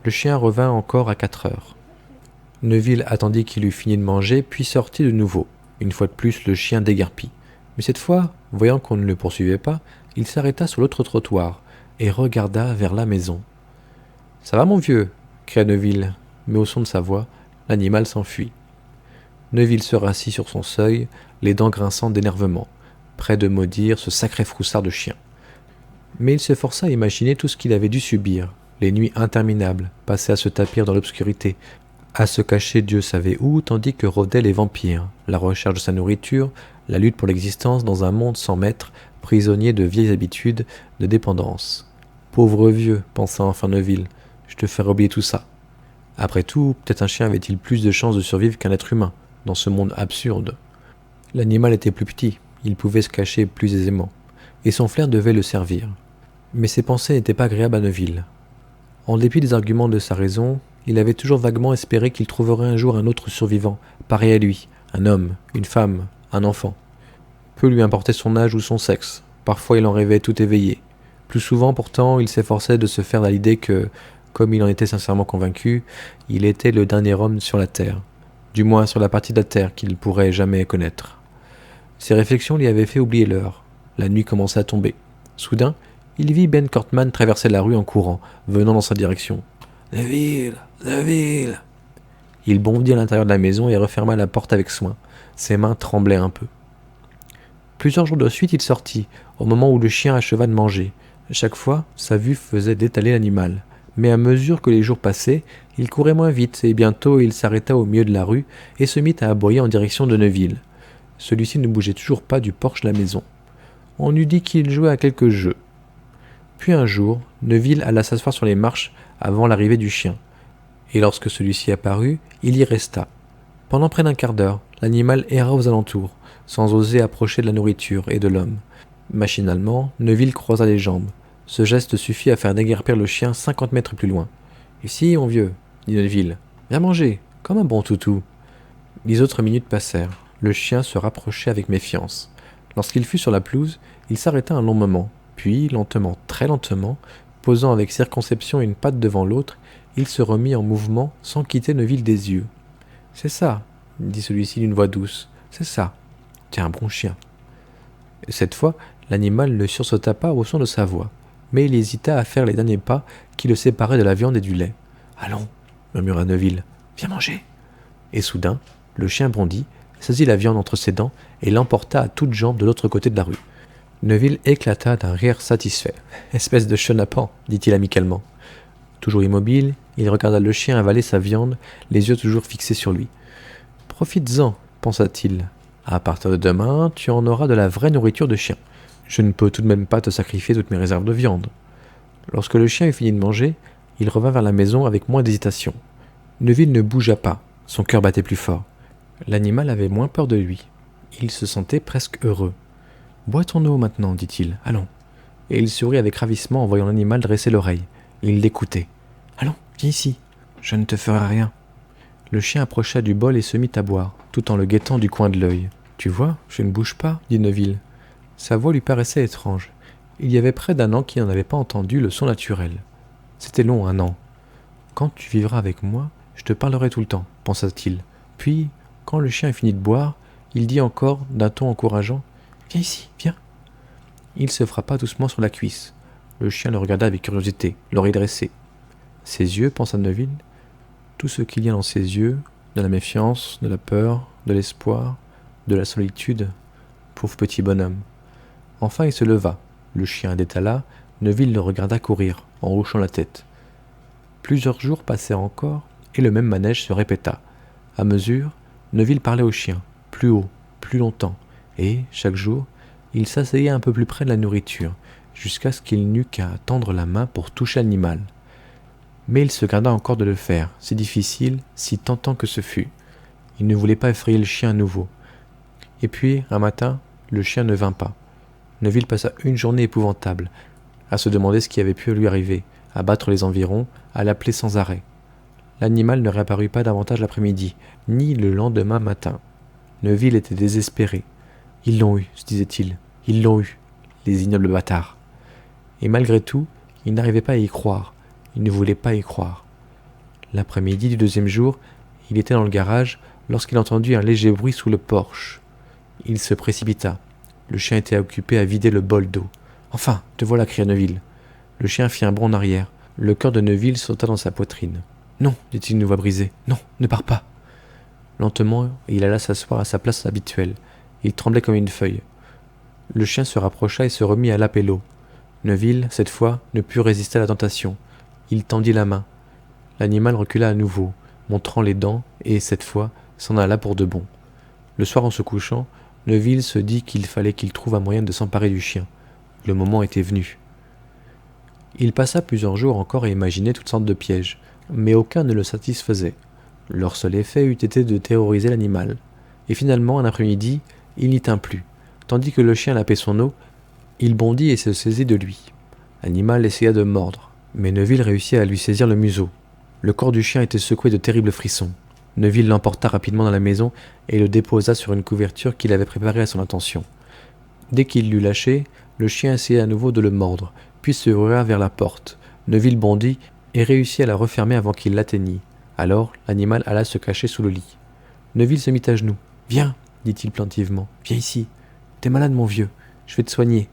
Le chien revint encore à 4 heures. Neville attendit qu'il eût fini de manger, puis sortit de nouveau. Une fois de plus, le chien déguerpit. Mais cette fois, voyant qu'on ne le poursuivait pas, il s'arrêta sur l'autre trottoir et regarda vers la maison. « Ça va, mon vieux » cria Neville, mais au son de sa voix, l'animal s'enfuit. Neville se rassit sur son seuil, les dents grinçant d'énervement, près de maudire ce sacré froussard de chien. Mais il se força à imaginer tout ce qu'il avait dû subir, les nuits interminables, passées à se tapir dans l'obscurité, à se cacher Dieu savait où, tandis que rôdaient les vampires, la recherche de sa nourriture, la lutte pour l'existence dans un monde sans maître, prisonnier de vieilles habitudes, de dépendance. « Pauvre vieux, pensa enfin Neville, je te ferai oublier tout ça. Après tout, peut-être un chien avait-il plus de chances de survivre qu'un être humain, dans ce monde absurde. L'animal était plus petit, il pouvait se cacher plus aisément, et son flair devait le servir. Mais ses pensées n'étaient pas agréables à Neville. En dépit des arguments de sa raison, il avait toujours vaguement espéré qu'il trouverait un jour un autre survivant, pareil à lui, un homme, une femme, un enfant. Peu lui importait son âge ou son sexe, parfois il en rêvait tout éveillé. Plus souvent pourtant, il s'efforçait de se faire à l'idée que, comme il en était sincèrement convaincu, il était le dernier homme sur la Terre, du moins sur la partie de la Terre qu'il pourrait jamais connaître. Ces réflexions lui avaient fait oublier l'heure. La nuit commençait à tomber. Soudain, il vit Ben Cortman traverser la rue en courant, venant dans sa direction. « Neville, Neville !» Il bondit à l'intérieur de la maison et referma la porte avec soin. Ses mains tremblaient un peu. Plusieurs jours de suite, il sortit, au moment où le chien acheva de manger. Chaque fois, sa vue faisait détaler l'animal. Mais à mesure que les jours passaient, il courait moins vite et bientôt il s'arrêta au milieu de la rue et se mit à aboyer en direction de Neville. Celui-ci ne bougeait toujours pas du porche de la maison. On eût dit qu'il jouait à quelques jeux. Puis un jour, Neville alla s'asseoir sur les marches avant l'arrivée du chien. Et lorsque celui-ci apparut, il y resta. Pendant près d'un quart d'heure, l'animal erra aux alentours, sans oser approcher de la nourriture et de l'homme. Machinalement, Neville croisa les jambes. Ce geste suffit à faire déguerpir le chien 50 mètres plus loin. « Ici, mon vieux, » dit Neville. « Viens manger, comme un bon toutou. » Les autres minutes passèrent. Le chien se rapprochait avec méfiance. Lorsqu'il fut sur la pelouse, il s'arrêta un long moment. Puis, lentement, très lentement, posant avec circonspect une patte devant l'autre, il se remit en mouvement sans quitter Neville des yeux. « C'est ça, » dit celui-ci d'une voix douce. « C'est ça. T'es un bon chien. » Cette fois, l'animal ne sursauta pas au son de sa voix, mais il hésita à faire les derniers pas qui le séparaient de la viande et du lait. « Allons, » murmura Neville, « viens manger. » Et soudain, le chien bondit, saisit la viande entre ses dents et l'emporta à toutes jambes de l'autre côté de la rue. Neville éclata d'un rire satisfait. « Espèce de chenapan, » dit-il amicalement. Toujours immobile, il regarda le chien avaler sa viande, les yeux toujours fixés sur lui. « Profites-en, pensa-t-il. À partir de demain, tu en auras de la vraie nourriture de chien. Je ne peux tout de même pas te sacrifier toutes mes réserves de viande. » Lorsque le chien eut fini de manger, il revint vers la maison avec moins d'hésitation. Neville ne bougea pas, son cœur battait plus fort. L'animal avait moins peur de lui. Il se sentait presque heureux. « Bois ton eau maintenant, dit-il, allons. » Et il sourit avec ravissement en voyant l'animal dresser l'oreille. Il l'écoutait. « Allons, viens ici, je ne te ferai rien. » Le chien approcha du bol et se mit à boire, tout en le guettant du coin de l'œil. « Tu vois, je ne bouge pas, » dit Neville. Sa voix lui paraissait étrange. Il y avait près d'1 an qu'il n'en avait pas entendu le son naturel. C'était long, 1 an. « Quand tu vivras avec moi, je te parlerai tout le temps, pensa-t-il. Puis, quand le chien eut fini de boire, il dit encore, d'un ton encourageant, « Viens ici, viens. » Il se frappa doucement sur la cuisse. Le chien le regarda avec curiosité, l'oreille dressée. Ses yeux, pensa Neuville, tout ce qu'il y a dans ses yeux, de la méfiance, de la peur, de l'espoir, de la solitude. Pauvre petit bonhomme. Enfin il se leva, le chien détala, Neuville le regarda courir, en hochant la tête. Plusieurs jours passèrent encore, et le même manège se répéta. À mesure, Neuville parlait au chien, plus haut, plus longtemps, et, chaque jour, il s'asseyait un peu plus près de la nourriture, jusqu'à ce qu'il n'eût qu'à tendre la main pour toucher l'animal. Mais il se garda encore de le faire, si difficile, si tentant que ce fût. Il ne voulait pas effrayer le chien à nouveau. Et puis, un matin, le chien ne vint pas. Neuville passa une journée épouvantable, à se demander ce qui avait pu lui arriver, à battre les environs, à l'appeler sans arrêt. L'animal ne réapparut pas davantage l'après-midi, ni le lendemain matin. Neuville était désespéré. « Ils l'ont eu, se disait-il. Ils l'ont eu, les ignobles bâtards. » Et malgré tout, il n'arrivait pas à y croire. Il ne voulait pas y croire. L'après-midi du deuxième jour, il était dans le garage lorsqu'il entendit un léger bruit sous le porche. Il se précipita. Le chien était occupé à vider le bol d'eau. « Enfin, te voilà !» cria Neuville. Le chien fit un bond en arrière. Le cœur de Neuville sauta dans sa poitrine. « Non !» dit-il d'une voix brisée. « Non, ne pars pas !» Lentement, il alla s'asseoir à sa place habituelle. Il tremblait comme une feuille. Le chien se rapprocha et se remit à laper l'eau. Neuville, cette fois, ne put résister à la tentation. Il tendit la main. L'animal recula à nouveau, montrant les dents, et, cette fois, s'en alla pour de bon. Le soir, en se couchant, Neuville se dit qu'il fallait qu'il trouve un moyen de s'emparer du chien. Le moment était venu. Il passa plusieurs jours encore à imaginer toutes sortes de pièges, mais aucun ne le satisfaisait. Leur seul effet eût été de terroriser l'animal. Et finalement, un après-midi, il n'y tint plus. Tandis que le chien lapait son eau, il bondit et se saisit de lui. L'animal essaya de mordre, mais Neuville réussit à lui saisir le museau. Le corps du chien était secoué de terribles frissons. Neuville l'emporta rapidement dans la maison et le déposa sur une couverture qu'il avait préparée à son intention. Dès qu'il l'eut lâché, le chien essaya à nouveau de le mordre, puis se rua vers la porte. Neuville bondit et réussit à la refermer avant qu'il l'atteignît. Alors, l'animal alla se cacher sous le lit. Neuville se mit à genoux. « Viens !» dit-il plaintivement. « Viens ici. T'es malade, mon vieux. Je vais te soigner. »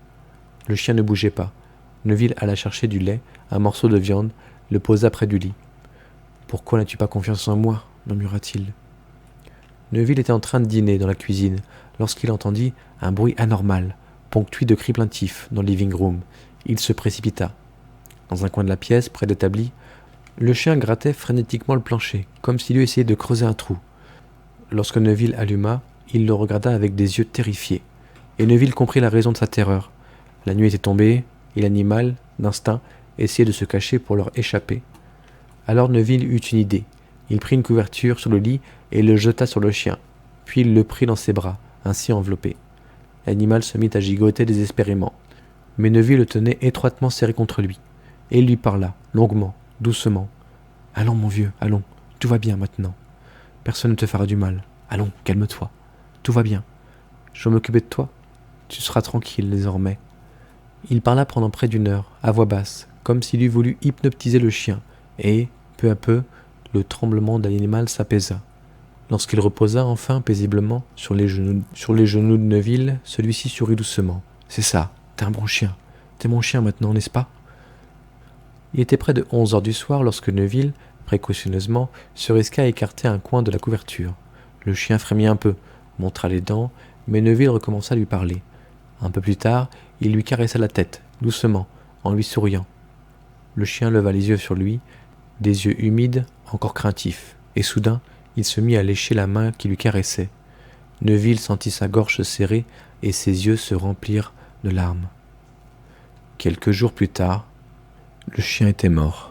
Le chien ne bougeait pas. Neuville alla chercher du lait, un morceau de viande, le posa près du lit. « Pourquoi n'as-tu pas confiance en moi ?» murmura-t-il. Neuville était en train de dîner dans la cuisine lorsqu'il entendit un bruit anormal, ponctué de cris plaintifs dans le living room. Il se précipita. Dans un coin de la pièce, près de l'établi, le chien grattait frénétiquement le plancher, comme s'il eût essayé de creuser un trou. Lorsque Neuville alluma, il le regarda avec des yeux terrifiés. Et Neuville comprit la raison de sa terreur. La nuit était tombée, et l'animal, d'instinct, essayait de se cacher pour leur échapper. Alors Neuville eut une idée. Il prit une couverture sur le lit et le jeta sur le chien. Puis il le prit dans ses bras, ainsi enveloppé. L'animal se mit à gigoter désespérément. Mais Neuville le tenait étroitement serré contre lui. Et il lui parla, longuement, doucement. « Allons, mon vieux, allons. Tout va bien maintenant. Personne ne te fera du mal. Allons, calme-toi. Tout va bien. Je vais m'occuper de toi. Tu seras tranquille désormais. » Il parla pendant près d'une heure, à voix basse, comme s'il eût voulu hypnotiser le chien, et, peu à peu, le tremblement de l'animal s'apaisa. Lorsqu'il reposa enfin paisiblement sur les genoux de Neuville, celui-ci sourit doucement. « C'est ça, t'es un bon chien. T'es mon chien maintenant, n'est-ce pas ?» Il était près de 11 heures du soir lorsque Neuville, précautionneusement, se risqua à écarter un coin de la couverture. Le chien frémit un peu, montra les dents, mais Neuville recommença à lui parler. Un peu plus tard, il lui caressa la tête, doucement, en lui souriant. Le chien leva les yeux sur lui, des yeux humides, encore craintifs, et soudain, il se mit à lécher la main qui lui caressait. Neuville sentit sa gorge se serrer et ses yeux se remplirent de larmes. Quelques jours plus tard, le chien était mort.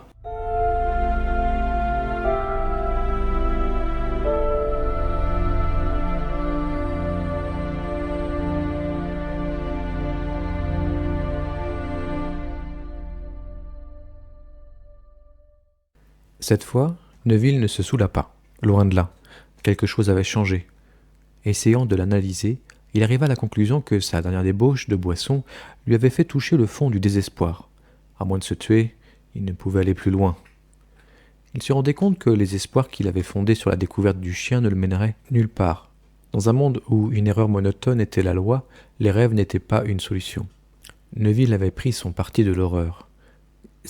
Cette fois, Neuville ne se saoula pas, loin de là. Quelque chose avait changé. Essayant de l'analyser, il arriva à la conclusion que sa dernière débauche de boisson lui avait fait toucher le fond du désespoir. À moins de se tuer, il ne pouvait aller plus loin. Il se rendait compte que les espoirs qu'il avait fondés sur la découverte du chien ne le mèneraient nulle part. Dans un monde où une erreur monotone était la loi, les rêves n'étaient pas une solution. Neuville avait pris son parti de l'horreur.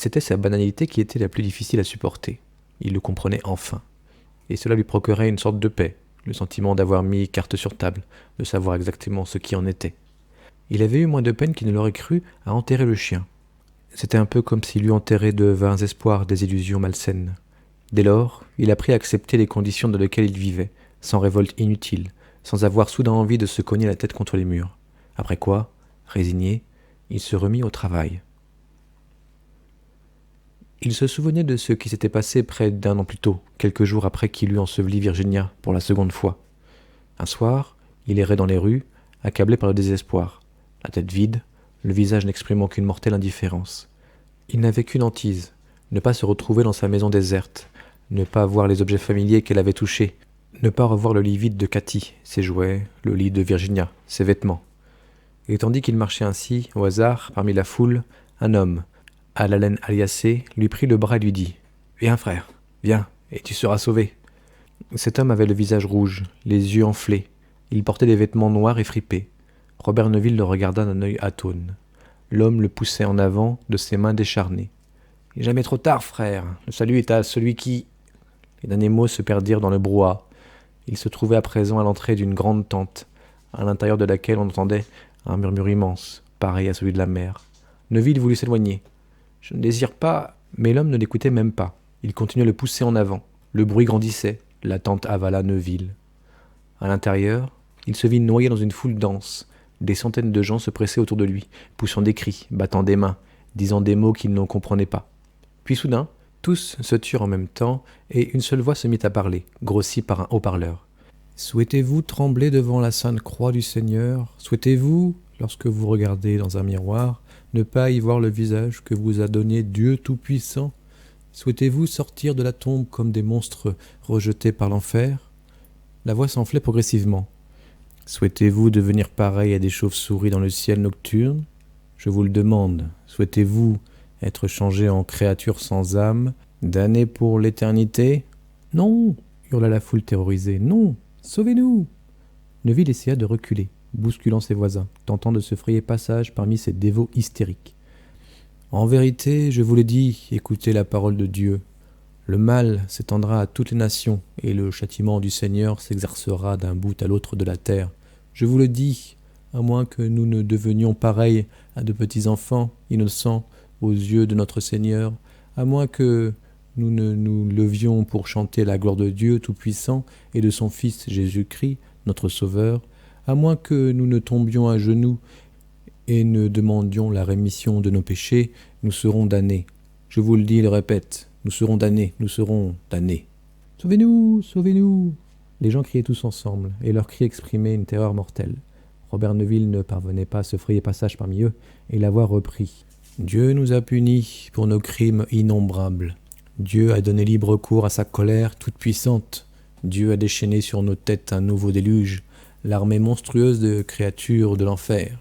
C'était sa banalité qui était la plus difficile à supporter. Il le comprenait enfin. Et cela lui procurait une sorte de paix, le sentiment d'avoir mis carte sur table, de savoir exactement ce qui en était. Il avait eu moins de peine qu'il ne l'aurait cru à enterrer le chien. C'était un peu comme s'il eût enterré de vains espoirs des illusions malsaines. Dès lors, il apprit à accepter les conditions dans lesquelles il vivait, sans révolte inutile, sans avoir soudain envie de se cogner la tête contre les murs. Après quoi, résigné, il se remit au travail. Il se souvenait de ce qui s'était passé près d'1 an plus tôt, quelques jours après qu'il eût enseveli Virginia pour la seconde fois. Un soir, il errait dans les rues, accablé par le désespoir, la tête vide, le visage n'exprimant qu'une mortelle indifférence. Il n'avait qu'une hantise, ne pas se retrouver dans sa maison déserte, ne pas voir les objets familiers qu'elle avait touchés, ne pas revoir le lit vide de Cathy, ses jouets, le lit de Virginia, ses vêtements. Et tandis qu'il marchait ainsi, au hasard, parmi la foule, un homme, à l'haleine aliacée, lui prit le bras et lui dit « Viens, frère, viens, et tu seras sauvé. » Cet homme avait le visage rouge, les yeux enflés. Il portait des vêtements noirs et fripés. Robert Neville le regarda d'un œil atone. L'homme le poussait en avant de ses mains décharnées. « Il n'est jamais trop tard, frère. Le salut est à celui qui... » Les derniers mots se perdirent dans le brouhaha. Il se trouvait à présent à l'entrée d'une grande tente, à l'intérieur de laquelle on entendait un murmure immense, pareil à celui de la mer. Neville voulut s'éloigner. « Je ne désire pas... » Mais l'homme ne l'écoutait même pas. Il continuait à le pousser en avant. Le bruit grandissait. La tente avala Neville. À l'intérieur, il se vit noyé dans une foule dense. Des centaines de gens se pressaient autour de lui, poussant des cris, battant des mains, disant des mots qu'il ne comprenait pas. Puis soudain, tous se turent en même temps, et une seule voix se mit à parler, grossie par un haut-parleur. « Souhaitez-vous trembler devant la sainte croix du Seigneur ? Souhaitez-vous, lorsque vous regardez dans un miroir, ne pas y voir le visage que vous a donné Dieu Tout-Puissant ? Souhaitez-vous sortir de la tombe comme des monstres rejetés par l'enfer ?» La voix s'enflait progressivement. « Souhaitez-vous devenir pareil à des chauves-souris dans le ciel nocturne ? Je vous le demande. Souhaitez-vous être changé en créature sans âme, damnée pour l'éternité ? » « Non !» hurla la foule terrorisée. « Non ! Sauvez-nous !» Neville essaya de reculer, bousculant ses voisins, tentant de se frayer passage parmi ces dévots hystériques. « En vérité, je vous le dis, écoutez la parole de Dieu. Le mal s'étendra à toutes les nations, et le châtiment du Seigneur s'exercera d'un bout à l'autre de la terre. Je vous le dis, à moins que nous ne devenions pareils à de petits enfants, innocents, aux yeux de notre Seigneur, à moins que nous ne nous levions pour chanter la gloire de Dieu Tout-Puissant et de son Fils Jésus-Christ, notre Sauveur, à moins que nous ne tombions à genoux et ne demandions la rémission de nos péchés, nous serons damnés. Je vous le dis et le répète, nous serons damnés, nous serons damnés. « Sauvez-nous, sauvez-nous » Les gens criaient tous ensemble, et leurs cris exprimaient une terreur mortelle. Robert Neville ne parvenait pas à se frayer passage parmi eux, et la voix reprit. « Dieu nous a punis pour nos crimes innombrables. Dieu a donné libre cours à sa colère toute-puissante. Dieu a déchaîné sur nos têtes un nouveau déluge, l'armée monstrueuse de créatures de l'enfer.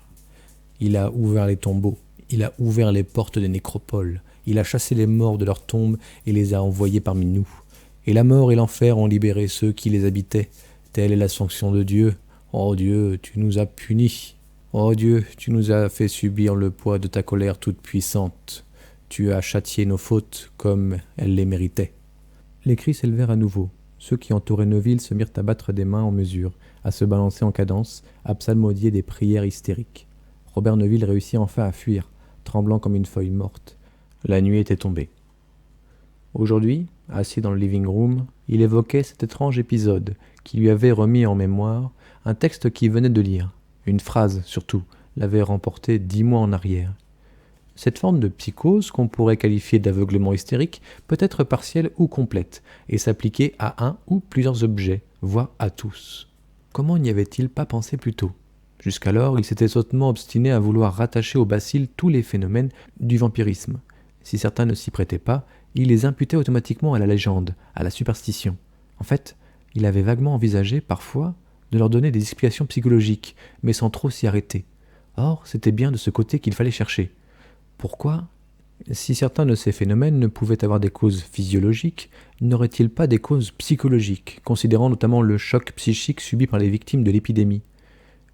Il a ouvert les tombeaux, il a ouvert les portes des nécropoles, il a chassé les morts de leurs tombes et les a envoyés parmi nous. Et la mort et l'enfer ont libéré ceux qui les habitaient. Telle est la sanction de Dieu. Oh Dieu, tu nous as punis. Oh Dieu, tu nous as fait subir le poids de ta colère toute puissante. Tu as châtié nos fautes comme elles les méritaient. » Les cris s'élevèrent à nouveau. Ceux qui entouraient Neville se mirent à battre des mains en mesure, à se balancer en cadence, à psalmodier des prières hystériques. Robert Neville réussit enfin à fuir, tremblant comme une feuille morte. La nuit était tombée. Aujourd'hui, assis dans le living room, il évoquait cet étrange épisode qui lui avait remis en mémoire un texte qu'il venait de lire. Une phrase, surtout, l'avait remporté 10 mois en arrière. Cette forme de psychose, qu'on pourrait qualifier d'aveuglement hystérique, peut être partielle ou complète, et s'appliquer à un ou plusieurs objets, voire à tous. Comment n'y avait-il pas pensé plus tôt ? Jusqu'alors, il s'était sottement obstiné à vouloir rattacher au bacille tous les phénomènes du vampirisme. Si certains ne s'y prêtaient pas, il les imputait automatiquement à la légende, à la superstition. En fait, il avait vaguement envisagé, parfois, de leur donner des explications psychologiques, mais sans trop s'y arrêter. Or, c'était bien de ce côté qu'il fallait chercher. Pourquoi ? Si certains de ces phénomènes ne pouvaient avoir des causes physiologiques, n'auraient-ils pas des causes psychologiques, considérant notamment le choc psychique subi par les victimes de l'épidémie ?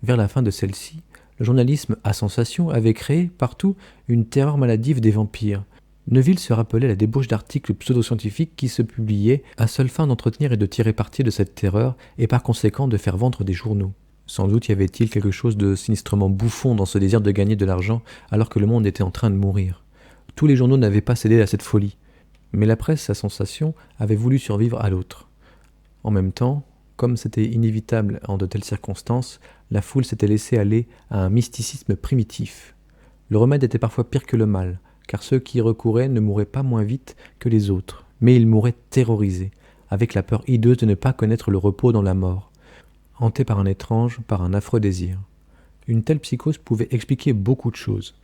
Vers la fin de celle-ci, le journalisme à sensation avait créé partout une terreur maladive des vampires, Neuville se rappelait la débauche d'articles pseudo-scientifiques qui se publiaient à seule fin d'entretenir et de tirer parti de cette terreur et par conséquent de faire vendre des journaux. Sans doute y avait-il quelque chose de sinistrement bouffon dans ce désir de gagner de l'argent alors que le monde était en train de mourir. Tous les journaux n'avaient pas cédé à cette folie, mais la presse à sensation avait voulu survivre à l'autre. En même temps, comme c'était inévitable en de telles circonstances, la foule s'était laissée aller à un mysticisme primitif. Le remède était parfois pire que le mal, car ceux qui y recouraient ne mouraient pas moins vite que les autres, mais ils mouraient terrorisés, avec la peur hideuse de ne pas connaître le repos dans la mort, hantés par un affreux désir. Une telle psychose pouvait expliquer beaucoup de choses.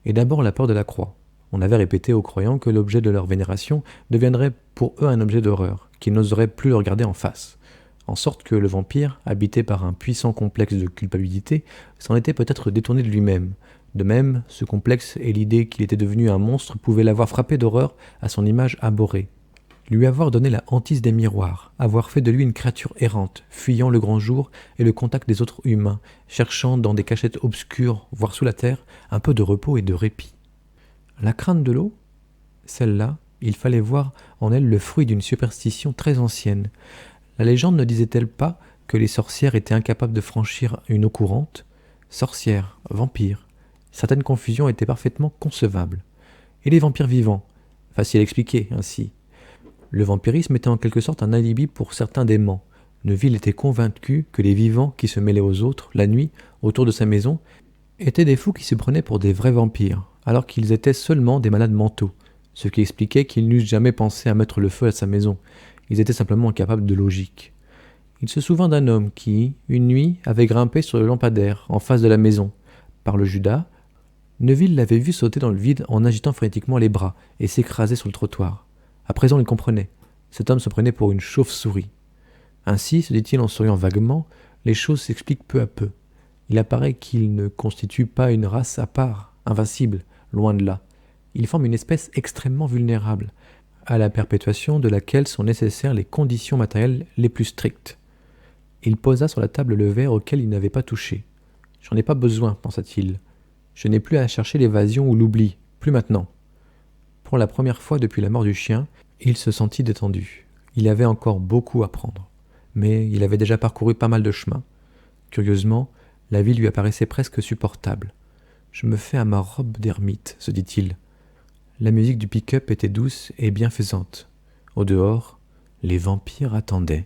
Et d'abord la peur de la croix. On avait répété aux croyants que l'objet de leur vénération deviendrait pour eux un objet d'horreur, qu'ils n'oseraient plus le regarder en face. En sorte que le vampire, habité par un puissant complexe de culpabilité, s'en était peut-être détourné de lui-même. De même, ce complexe et l'idée qu'il était devenu un monstre pouvaient l'avoir frappé d'horreur à son image abhorrée. Lui avoir donné la hantise des miroirs, avoir fait de lui une créature errante, fuyant le grand jour et le contact des autres humains, cherchant dans des cachettes obscures, voire sous la terre, un peu de repos et de répit. La crainte de l'eau, celle-là, il fallait voir en elle le fruit d'une superstition très ancienne. La légende ne disait-elle pas que les sorcières étaient incapables de franchir une eau courante ? Sorcières, vampires, certaines confusions étaient parfaitement concevables. Et les vampires vivants ? Facile à expliquer, ainsi. Le vampirisme était en quelque sorte un alibi pour certains démons. Neuville était convaincu que les vivants qui se mêlaient aux autres, la nuit, autour de sa maison, étaient des fous qui se prenaient pour des vrais vampires, alors qu'ils étaient seulement des malades mentaux, ce qui expliquait qu'ils n'eussent jamais pensé à mettre le feu à sa maison. Ils étaient simplement incapables de logique. Il se souvint d'un homme qui, une nuit, avait grimpé sur le lampadaire, en face de la maison. Par le Judas, Neuville l'avait vu sauter dans le vide en agitant frénétiquement les bras et s'écraser sur le trottoir. À présent, il comprenait. Cet homme se prenait pour une chauve-souris. Ainsi, se dit-il en souriant vaguement, les choses s'expliquent peu à peu. Il apparaît qu'ils ne constituent pas une race à part, invincible, loin de là. Ils forment une espèce extrêmement vulnérable, à la perpétuation de laquelle sont nécessaires les conditions matérielles les plus strictes. Il posa sur la table le verre auquel il n'avait pas touché. « J'en ai pas besoin, pensa-t-il. Je n'ai plus à chercher l'évasion ou l'oubli, plus maintenant. » Pour la première fois depuis la mort du chien, il se sentit détendu. Il avait encore beaucoup à prendre, mais il avait déjà parcouru pas mal de chemin. Curieusement, la vie lui apparaissait presque supportable. « Je me fais à ma robe d'ermite, » se dit-il. La musique du pick-up était douce et bienfaisante. Au dehors, les vampires attendaient.